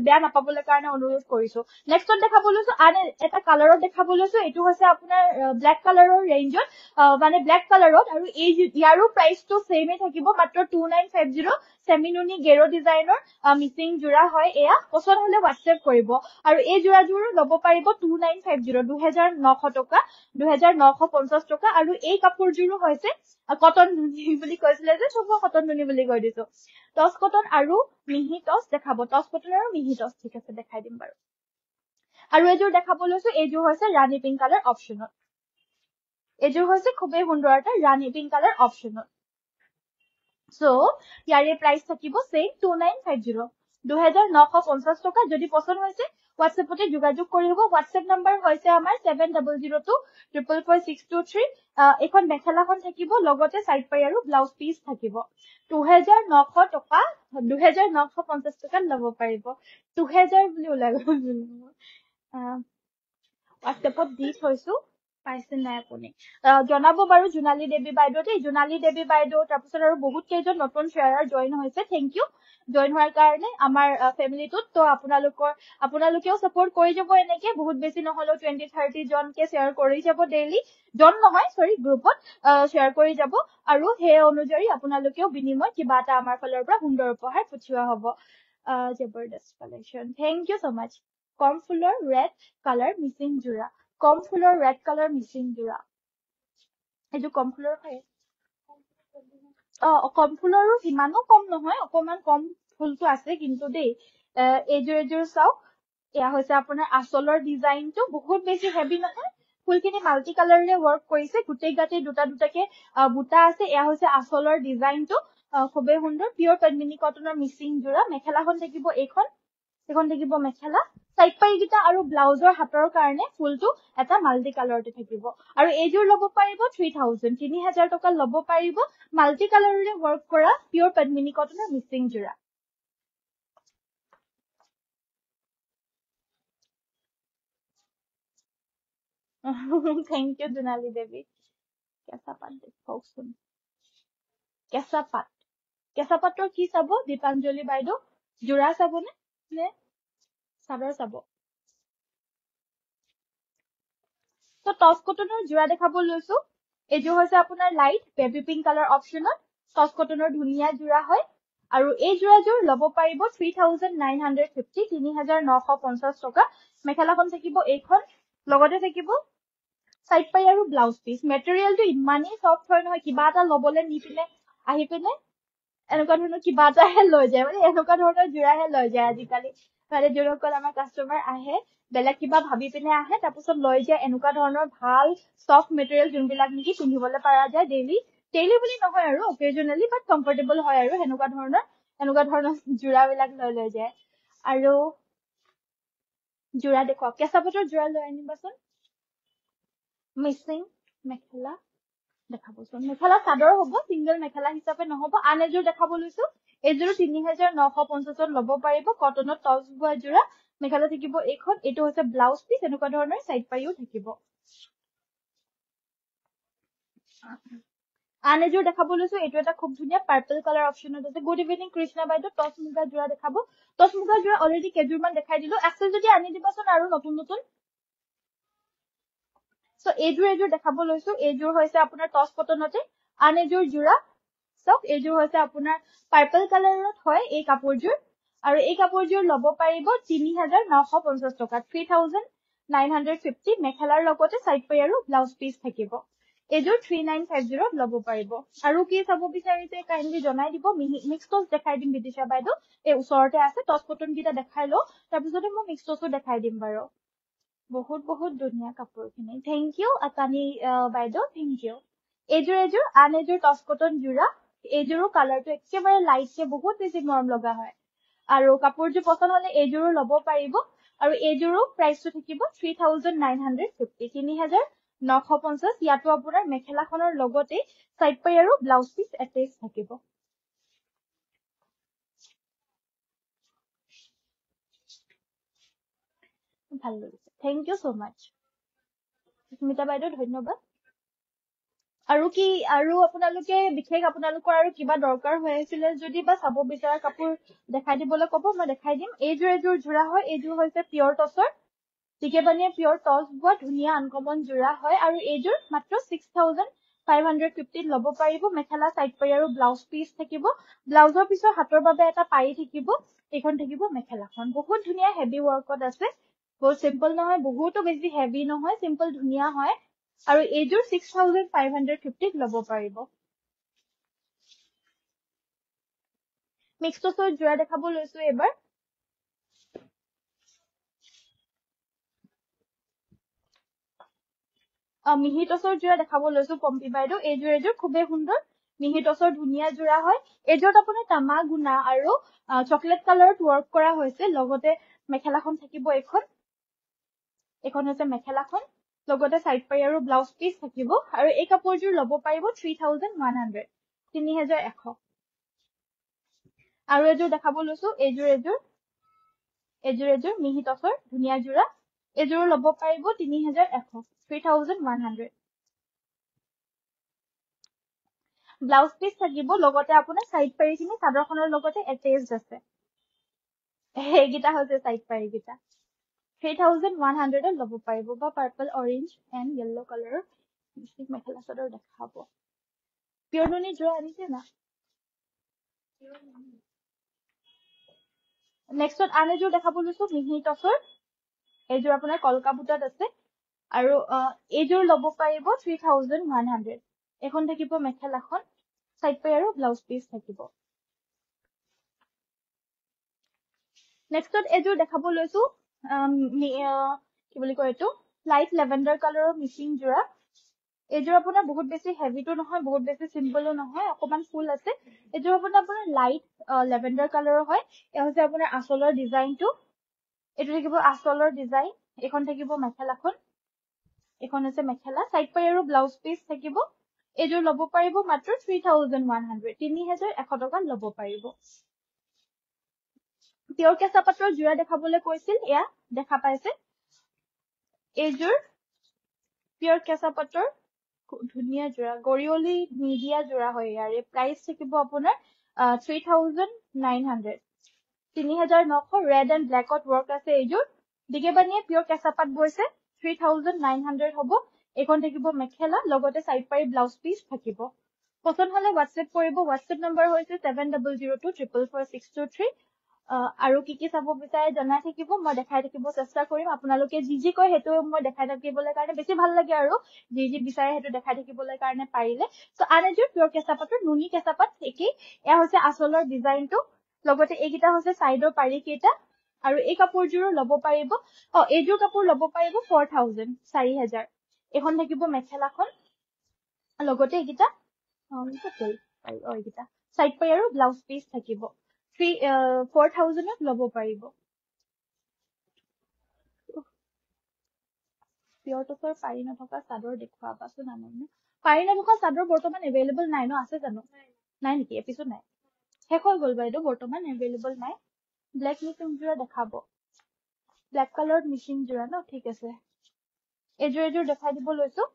বেয়া নাপাবলৈ কাৰণে অনুৰোধ কৰিছো নেক্সটত দেখাব লৈছো আন এটা কালাৰত দেখাব লৈছো এটো হৈছে আপোনাৰ ব্ল্যাক কালাৰৰ ৰেঞ্জত মানে ব্ল্যাক কালাৰত আৰু এই ইয়াৰো প্ৰাইসটো সেমে থাকিব মাত্ৰ 2950 সেমিনুনি গেৰো ডিজাইনৰ মিসিং জোৰা হয় এয়া পছন্দ হলে WhatsApp কৰিব আৰু এই জোৰাযোৰ ল'ব পাৰিব 2950 2900 টকা 2950 টকা আৰু এই কাপোৰযোৰো হৈছে কটন নুনি বুলি কৈছিলে যে সব কটন নুনি বুলি কৈ দিছো টস কটন আৰু মিহি টস দেখাব টস কটন আৰু মিহি টস ঠিক আছে দেখাই দিম বাৰু আৰু এইযোৰ দেখাব লৈছো এইযোৰ হৈছে ৰাণী পিংক কালাৰ অপচনত এইযোৰ হৈছে খুবেই সুন্দৰ এটা ৰাণী পিংক কালাৰ অপচনত সো ইয়াৰে প্ৰাইস থাকিব সেম 2950 2950 টকা যদি পছন্দ হৈছে WhatsAppতে যোগাযোগ কৰিব WhatsApp নম্বৰ হৈছে আমাৰ 7002 444 এখন মেখেলাখন থাকিব লগতে সাইড পাই আৰু ব্লাউজ পিস থাকিব 2900 টকা 2950 টকা ল'ব পাৰিব 2000 বুলি ওলাই গ'ল WhatsAppত দি থৈছো পাইছে নাই আপুনি জনাব বাৰু জোনালী দেৱী বাইদেউ দেই জোনালী দেৱী বাইদেউ তাৰপিছত আৰু বহুত কেইজন নতুন শেয়াৰাৰ জয়েন হৈছে থ্যাংক ইউ জয়েন হোৱাৰ কাৰণে আমাৰ ফ্যামিলিটোত তো আপোনালোকেও সাপোৰ্ট কৰি যাব এনেকে বহুত বেছি নহলো 20 30 জনকে শেয়াৰ কৰি যাব ডেইলি জন নহয় সৰি গ্ৰুপত শেয়াৰ কৰি যাব আৰু হে অনুযায়ী আপোনালোকেও বিনিময় কিবা এটা আমাৰ ফালৰ পৰা সুন্দৰ উপহাৰ পঠিওৱা হ'ব জবৰদস্ত কালেকশন থ্যাংক ইউ সো মাচ কম ফুলৰ ৰেড কালাৰ মিসিং জোৰা কম ফুলৰ ৰেড কালাৰ মিসিং জোৰা এইটো কম ফুলৰ হয় কম ফুলৰো ইমানো কম নহয় অকমান কম ফুলটো আছে কিন্তু দেই এইযোৰ চাওক এয়া হৈছে আপোনাৰ আসলৰ ডিজাইনটো বহুত বেছি হেভি নহয় ফুলখিনি মাল্টি কালাৰেৰে ওয়াৰ্ক কৰিছে গুটেই গাতে দুটাকে বুটা আছে এয়া হৈছে আসলৰ ডিজাইনটো খুবেই সুন্দৰ পিওৰ পদ্মিনী কটনৰ মিসিং জোৰা মেখেলাখন থাকিব এখন থাকিব মেখেলা সাইড পাই গিটা আৰু ব্লাউজৰ হাতৰ কাৰণে ফুলটো এটা মাল্টি কালাৰতে থাকিব আৰু এইযোৰ ল'ব পাৰিব 3000 3000 টকা ল'ব পাৰিব মাল্টি কালাৰেৰে ওয়াৰ্ক কৰা পিওৰ পদ্মিনী কটনৰ মিসিং জোৰা থ্যাংক ইউ জোনালী দেৱী কেঁচা পাত দেখুৱাওকচোন কেঁচা পাতৰ কি চাব দীপাঞ্জলি বাইদেউ জোৰা চাবনে নে চাদৰ চাব তো টস কটনৰ জোৰা দেখাব লৈছো এইযোৰ হৈছে আপোনাৰ লাইট বেবি পিংক কালাৰ অপচনত টস কটনৰ ধুনীয়া জোৰা হয় আৰু এই জোৰাযোৰ ল'ব পাৰিব 3950 3950 টকা মেখেলাখন থাকিব এইখন লগতে থাকিব সাইড পাই আৰু ব্লাউজ পিস মেটেৰিয়েলটো ইমানেই সফট হয় নহয় কিবা এটা লবলে নি পিনে আহি পিনে এনেকুৱা ধৰণৰ কিবা এটাহে লৈ যায় মানে এনেকুৱা ধৰণৰ জোৰাহে লৈ যায় আজিকালি মানে যোনসকল আমাৰ কাষ্টমাৰ আহে বেলেগ কিবা ভাবি পিনে আহে তাৰপিছত লৈ যায় এনেকুৱা ধৰণৰ ভাল সফট মেটেৰিয়েল যোনবিলাক নেকি পিন্ধিবলৈ পৰা যায় ডেইলি বুলি নহয় আৰু অকেজনেলি বাট কমফৰ্টেবল হয় আৰু এনেকুৱা ধৰণৰ জোৰাবিলাক লৈ যায় আৰু জোৰা দেখুৱা কেঁচা পাটৰ জোৰা লৈ আনিবাচোন মিচিং মেখেলা দেখাবচোন মেখেলা চাদৰ হ'ব সিংগল মেখেলা হিচাপে নহব আন এযোৰ দেখাব লৈছো এইযোৰ 3950 ল'ব পাৰিব কটনত টচ বোৱা জোৰা মেখেলা থাকিব এইখন এইটো হৈছে ব্লাউজ পিস এনেকুৱা ধৰণৰ সাইড পাইও থাকিব আন এযোৰ দেখাব লৈছো এইটো এটা খুব ধুনীয়া পাৰ্পল কালাৰ অপচনত আছে গুড ইভিনিং কৃষ্ণা বাইদেউ টচ মুগা জোৰা দেখাব টচ মুগা জোৰা অলৰেডি কেইযোৰমান দেখাই দিলো আছে যদি আনি দিবাচোন আৰু নতুন সো এইযোৰ দেখাব লৈছো এইযোৰ হৈছে আপোনাৰ টচ কটনতে আন এযোৰ জোৰা সব এইযোৰ হৈছে আপোনাৰ পাৰ্পল কালাৰত হয় এই কাপোৰযোৰ আৰু এই কাপোৰযোৰ ল'ব পাৰিব 3950 টকা 3950 মেখেলাৰ লগতে সাইড পাই আৰু ব্লাউজ পিস থাকিব এইযোৰ 3950 ল'ব পাৰিব আৰু কি চাব বিচাৰিছে কাইন্ডলি জনাই দিব মিক্স টচ দেখাই দিম বিদিশা বাইদেউ এই ওচৰতে আছে টচ কটন কিটা দেখাই লো তাৰপিছতে মই মিক্স টচও দেখাই দিম বাৰু বহুত ধুনীয়া কাপোৰখিনি থেংক ইউ আকানি বাইদেউ থেংক ইউ এইযোৰ আন এযোৰ টচ কটন জোৰা এইযোৰো কালাৰটো একেবাৰে লাইটকে বহুত বেছি মৰম লগা হয় আৰু কাপোৰযোৰ পছন্দ হলে এইযোৰো ল'ব পাৰিব আৰু এইযোৰো প্ৰাইসটো থাকিব 3950 3950 ইয়াতো আপোনাৰ মেখেলাখনৰ লগতে সাইড পাই আৰু ব্লাউজ পিস এটেচ থাকিব ভাল লাগিছে থেংক ইউ সো মাচ স্মিতা বাইদেউ ধন্যবাদ আৰু কি আৰু আপোনালোকে বিশেষ আপোনালোকৰ আৰু কিবা দৰকাৰ হৈ আছিল যদি বা চাব বিচাৰা কাপোৰ দেখাই দিবলৈ ক'ব মই দেখাই দিম এইযোৰ জোৰা হয় এইযোৰ হৈছে পিয়ৰ টচৰ টিকেবানিয়ে পিয়ৰ টচ বোৱা ধুনীয়া আনকমন জোৰা হয় আৰু এইযোৰ মাত্ৰ 6550 ল'ব পাৰিব মেখেলা সাইড পাই আৰু ব্লাউজ পিস থাকিব ব্লাউজৰ পিছৰ হাতৰ বাবে এটা পাৰি থাকিব এইখন থাকিব মেখেলাখন বহুত ধুনীয়া হেভি ওয়াৰ্কত আছে বহুত সিম্পল নহয় বহুতো বেছি হেভি নহয় সিম্পল ধুনীয়া হয় আৰু এইযোৰ 6550 ল'ব পাৰিব মিক্স টচৰ জোৰা দেখাব লৈছো এবাৰ মিহি টচৰ জোৰা দেখাব লৈছো পম্পি বাইদেউ এইযোৰ খুবেই সুন্দৰ মিহি টচৰ ধুনীয়া জোৰা হয় এইযোৰত আপোনাৰ তামা গুনা আৰু চকলেট কালাৰত ওয়াৰ্ক কৰা হৈছে লগতে মেখেলাখন থাকিব এখন হৈছে মেখেলাখন লগতে সাইড পাই আৰু ব্লাউজ পিস থাকিব আৰু এই কাপোৰযোৰ ল'ব পাৰিব 3100 3100 আৰু এযোৰ দেখাব লৈছো এইযোৰ মিহি টচৰ ধুনীয়া জোৰা এইযোৰ ল'ব পাৰিব 3100 3100 ব্লাউজ পিস থাকিব লগতে আপোনাৰ সাইড পাৰিখিনি চাদৰখনৰ লগতে এটেচড আছে এইগিটা হৈছে সাইড পাৰিগিটা 3100 ল'ব পাৰিব বা পাৰ্পল অৰেঞ্জ এণ্ড য়েল্লো কালাৰৰ মিক্সিক মেখেলা চাদৰ দেখাব পিয়ৰ নুনি জোৰা আনিছে না নেক্সট আন এযোৰ দেখাব লৈছো মিহি টচৰ এইযোৰ আপোনাৰ কলকা বুটাত আছে আৰু এইযোৰ ল'ব পাৰিব 3100 এখন থাকিব মেখেলাখন সাইড পাই আৰু ব্লাউজ পিস থাকিব নেক্সট এইযোৰ দেখাব লৈছো কি বুলি কয় এইটো লাইট লেভেণ্ডাৰ কালাৰৰ মিচিং জোৰা এইযোৰ আপোনাৰ বহুত বেছি হেভিটো নহয় বহুত বেছি সিম্পলও নহয় অকমান ফুল আছে এইযোৰ আপোনাৰ লাইট লেভেণ্ডাৰ কালাৰৰ হয় এই হৈছে আপোনাৰ আঁচলৰ ডিজাইনটো এইটো থাকিব আঁচলৰ ডিজাইন এখন থাকিব মেখেলাখন এখন হৈছে মেখেলা সাইড পাই আৰু ব্লাউজ পিস থাকিব এইযোৰ ল'ব পাৰিব মাত্ৰ 3100 3100 টকা ল'ব পাৰিব পিয়ৰ কেঁচা পাটৰ জোৰা দেখাবলৈ কৈছিল এয়া দেখা পাইছে এইযোৰ পিয়ৰ কেঁচা পাটৰ ধুনীয়া জোৰা গৰিয়লি মিডিয়া জোৰা হয় ইয়াৰে প্ৰাইস থাকিব আপোনাৰ 3900 3900 ৰেড এণ্ড ব্লেকত ৱৰ্ক আছে এইযোৰ দিগেবানিয়ে পিয়ৰ কেঁচা পাট বৈছে 3900 হ'ব এখন থাকিব মেখেলা লগতে সাইড পাৰি ব্লাউজ পিস থাকিব পছন্দ হলে WhatsApp কৰিব WhatsApp নম্বৰ হৈছে 7002444623 আৰু কি চাব বিচাৰে জনাই থাকিব মই দেখাই থাকিব চেষ্টা কৰিম আপোনালোকে যি কয় হেতু মই দেখাই থাকিবলৈ কাৰণে বেছি ভাল লাগে আৰু যি বিচাৰে হেতু দেখাই থাকিবলৈ কাৰণে পাৰিলে সো আন এযোৰ পিয়ৰ কেঁচা পাটৰ নুনি কেঁচা পাট একেই এয়া হৈছে আচলৰ ডিজাইনটো লগতে এইকেইটা হৈছে সাইডৰ পাৰি কেইটা আৰু এই কাপোৰযোৰো ল'ব পাৰিব এইযোৰ কাপোৰ ল'ব পাৰিব 4000 4000 এখন থাকিব মেখেলাখন লগতে এইকেইটা এইকেইটা সাইড পাই আৰু ব্লাউজ পিস থাকিব 4000 ত ল'ব পাৰিব পিয়ৰ টপৰ পাৰি নথকা চাদৰ দেখুৱাবাচোন আনন্দ পাৰি নথকা চাদৰ বৰ্তমান এভেইলেবল নাই ন আছে জানো নাই নেকি এপিসোড নাই শেষ হৈ গ'ল বাইদেউ বৰ্তমান এভেইলেবল নাই ব্ল্যাক মিচিং জোৰা দেখাব ব্ল্যাক কালাৰ মিচিং জোৰা ন ঠিক আছে এযোৰ দেখাই দিব লৈছো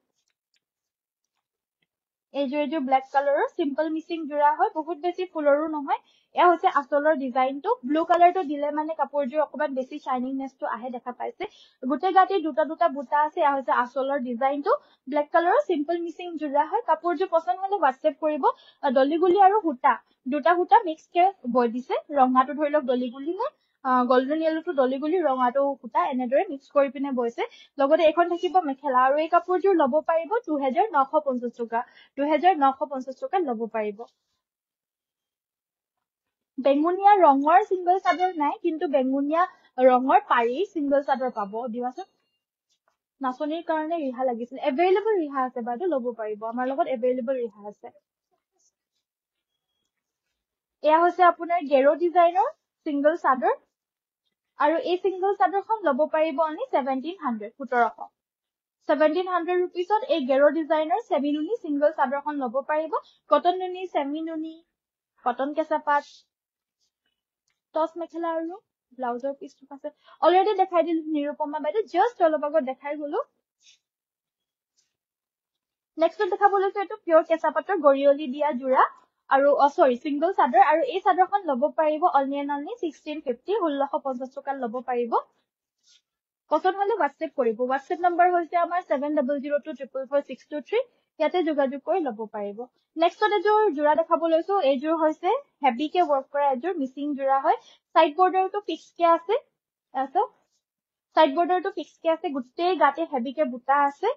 এযোৰ ব্ল্যাক কালাৰৰ সিম্পল মিচিং জোৰা হয় বহুত বেছি ফুলৰো নহয় এয়া হৈছে আচলৰ ডিজাইনটো ব্লু কালাৰটো দিলে মানে কাপোৰযোৰ অকমান বেছি শাইনিংনেছটো আহে দেখা পাইছে গুটে গাটি দুটা বুটা আছে এয়া হৈছে আচলৰ ডিজাইনটো ব্ল্যাক কালাৰৰ সিম্পল মিচিং জোৰা হয় কাপোৰযোৰ পছন্দ হলে WhatsApp কৰিব দলিগুলি আৰু হুটা দুটা হুটা মিক্স কে বৈ দিছে ৰঙাটো ধৰি লওক দলিগুলি হয় গোল্ডেন ইয়েলোটো দলিগুলি ৰঙাটো হুটা এনেদৰে মিক্স কৰি পিনে বৈছে লগতে এখন থাকিব মেখেলা আৰু এই কাপোৰযোৰ ল'ব পাৰিব 2950 টকা 2950 টকা ল'ব পাৰিব বেঙুনিয়া ৰঙৰ সিঙ্গল চাদৰ নাই কিন্তু বেঙুনিয়া ৰঙৰ পাৰি সিঙ্গল চাদৰ পাব দিবাচোন নাচনিৰ কাৰণে ৰিহা লাগিছিল এভেইলেবল ৰিহা আছে বাইদেউ ল'ব পাৰিব আমাৰ লগত এভেইলেবল ৰিহা আছে এয়া হৈছে আপোনাৰ গেৰো ডিজাইনৰ সিঙ্গল চাদৰ আৰু এই সিঙ্গল চাদৰখন ল'ব পাৰিব অনলি 1700 1700 rupeesত এই গেৰো ডিজাইনৰ সেমি নুনি সিঙ্গল চাদৰখন ল'ব পাৰিব কটন নুনি সেমি নুনি কটন কেঁচা পাট টস মেখেলা আৰু ব্লাউজৰ পিছটো আছে অলৰেডি দেখাই দিল নিৰুপমা বাইদেউ জাস্ট অলপ আগত দেখাই গলো নেক্সট দেখাব লৈছো এটো পিয়ৰ কেঁচা পাটৰ গৰিয়লি দিয়া জোৰা আৰু সৰি সিঙ্গল চাদৰ আৰু এই চাদৰখন ল'ব পাৰিব অনলি 1650 1650 টকা ল'ব পাৰিব পছন্দ হলে WhatsApp কৰিব WhatsApp নম্বৰ হৈছে আমাৰ 7002444623 ইয়াতে যোগাযোগ কৰি ল'ব পাৰিব নেক্সট এযোৰ জোৰা দেখাব লৈছো এইযোৰ হৈছে হেভি কে ওয়াৰ্ক কৰা এযোৰ মিচিং জোৰা হয় সাইড বৰ্ডাৰটো ফিক্স কে আছে সাইড বৰ্ডাৰটো ফিক্স কে আছে গুটেই গাতে হেভি কে বুটা আছে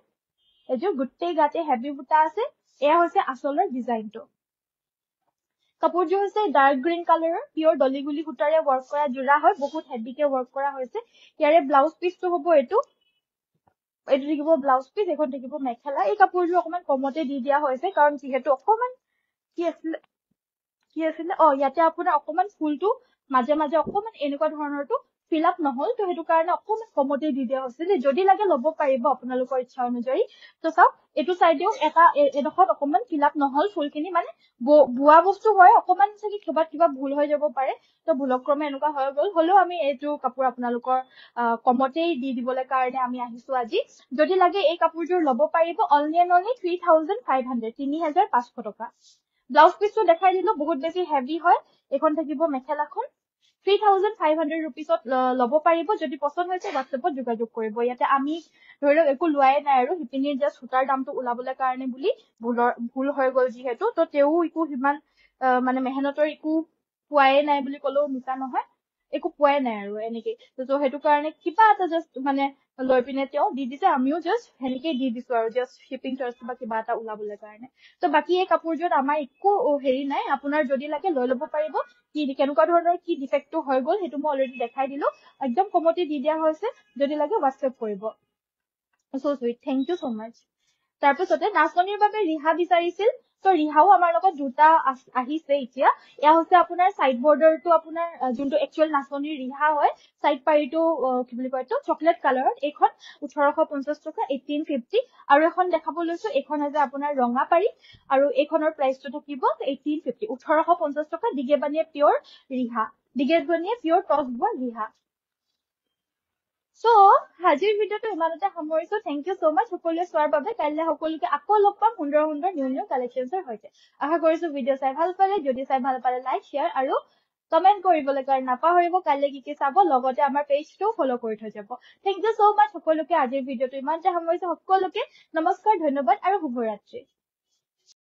এযোৰ গুটেই গাতে হেভি বুটা আছে এয়া হৈছে আচলৰ ডিজাইনটো কাপোৰযোৰ হৈছে ডাৰ্ক গ্ৰীন কালাৰৰ পিয়ৰ দলিগুলি সূতাৰে ওয়াৰ্ক কৰা জোৰা হয় বহুত হেভি কে ওয়াৰ্ক কৰা হৈছে ইয়াৰে ব্লাউজ পিসটো হ'ব এটো থাকিব ব্লাউজ পিস এখন থাকিব মেখেলা এই কাপোৰযোৰ অকমান কমতে দি দিয়া হৈছে কাৰণ যিহেতু অকমান কি আছিল ইয়াতে আপোনাৰ অকমান ফুলটো মাজে মাজে অকমান এনেকুৱা ধৰণৰটো ফিল আপ নহল তো হেতু কাৰণে অকমান কমতে দি দিয়া হৈছে যদি লাগে ল'ব পাৰিব আপোনালোকৰ ইচ্ছা অনুযায়ী তো চাও এটো সাইডেও এটা এডখত অকমান ফিল আপ নহল ফুলখিনি মানে বুৱা বস্তু হয় অকমান সাকি কিবা ভুল হৈ যাব পাৰে তো ভুলক্ৰমে এনেকুৱা হৈ গল হলেও আমি এইটো কাপোৰ আপোনালোকৰ কমতে দি দিবলৈ কাৰণে আমি আহিছো আজি যদি লাগে এই কাপোৰযোৰ ল'ব পাৰিব অনলি 3500 3500 টকা ব্লাউজ পিসটো দেখাই দিলো বহুত বেছি হেভি হয় এখন থাকিব মেখেলাখন 3500 rupeesত ল'ব পাৰিব যদি পছন্দ হৈছে WhatsAppত যোগাযোগ কৰিব ইয়াতে আমি ধৰিলক একো লোৱাই নাই আৰু হিপিনিৰ জাস্ট সূতাৰ দামটো উলাবলৈ কাৰণে বুলি ভুল হৈ গল যিহেতু তো তেও একো হিমান মানে মেহনতৰ একো পোৱাই নাই বুলি কলো মিছা নহয় একো পোৱাই নাই আৰু এনেকে তো হেতু কাৰণে কিবা এটা জাস্ট মানে লৈ পিনে তেও দি দিছে আমিও জাস্ট হেনেকে দি দিছো আৰু জাস্ট শিপিং চাৰ্জ বা কিবা এটা উলাবলৈ কাৰণে তো বাকি এই কাপোৰযোৰত আমাৰ একো হেৰি নাই আপোনাৰ যদি লাগে লৈ ল'ব পাৰিব কি কেনেকুৱা ধৰণৰ কি ডিফেক্টটো হৈ গল হেতু মই অলৰেডি দেখাই দিলো একদম কমতে দি দিয়া হৈছে যদি লাগে WhatsApp কৰিব so sweet thank you so much তাৰপিছতে নাচনিৰ বাবে ৰিহা বিচাৰিছিল তো ৰিহাও আমাৰ লগত দুটা আহিছে এতিয়া এয়া হৈছে আপোনাৰ সাইড বৰ্ডাৰটো আপোনাৰ যোনটো একচুয়াল নাচনিৰ ৰিহা হয় সাইড পাৰিটো কি বুলি কয় তো চকলেট কালাৰত এখন 1850 টকা 1850 আৰু এখন দেখাব লৈছো এখন আছে আপোনাৰ ৰঙা পাৰি আৰু এখনৰ প্ৰাইসটো থাকিব 1850 1850 টকা দিগেবানিয়ে পিয়ৰ ৰিহা দিগেবানিয়ে পিয়ৰ টস বোৱা ৰিহা So, আজিৰ ভিডিওটো ইমানতে সামৰিছো থ্যাংক ইউ সো মাচ সকলোৱে চোৱাৰ বাবে কাইলৈ সকলোকে আকৌ লগ পাম সুন্দৰ নিউ কালেকশনছৰ সৈতে আশা কৰিছো ভিডিও চাই ভাল পালে যদি চাই ভাল পালে লাইক শেয়াৰ আৰু কমেন্ট কৰিবলৈ কাৰণে নাপাহৰিব কাইলৈ কি চাব লগতে আমাৰ পেজটো ফলো কৰি থৈ যাব থ্যাংক ইউ সো মাচ সকলোকে আজিৰ ভিডিওটো ইমানতে সামৰিছো সকলোকে নমস্কাৰ ধন্যবাদ আৰু শুভৰাত্ৰি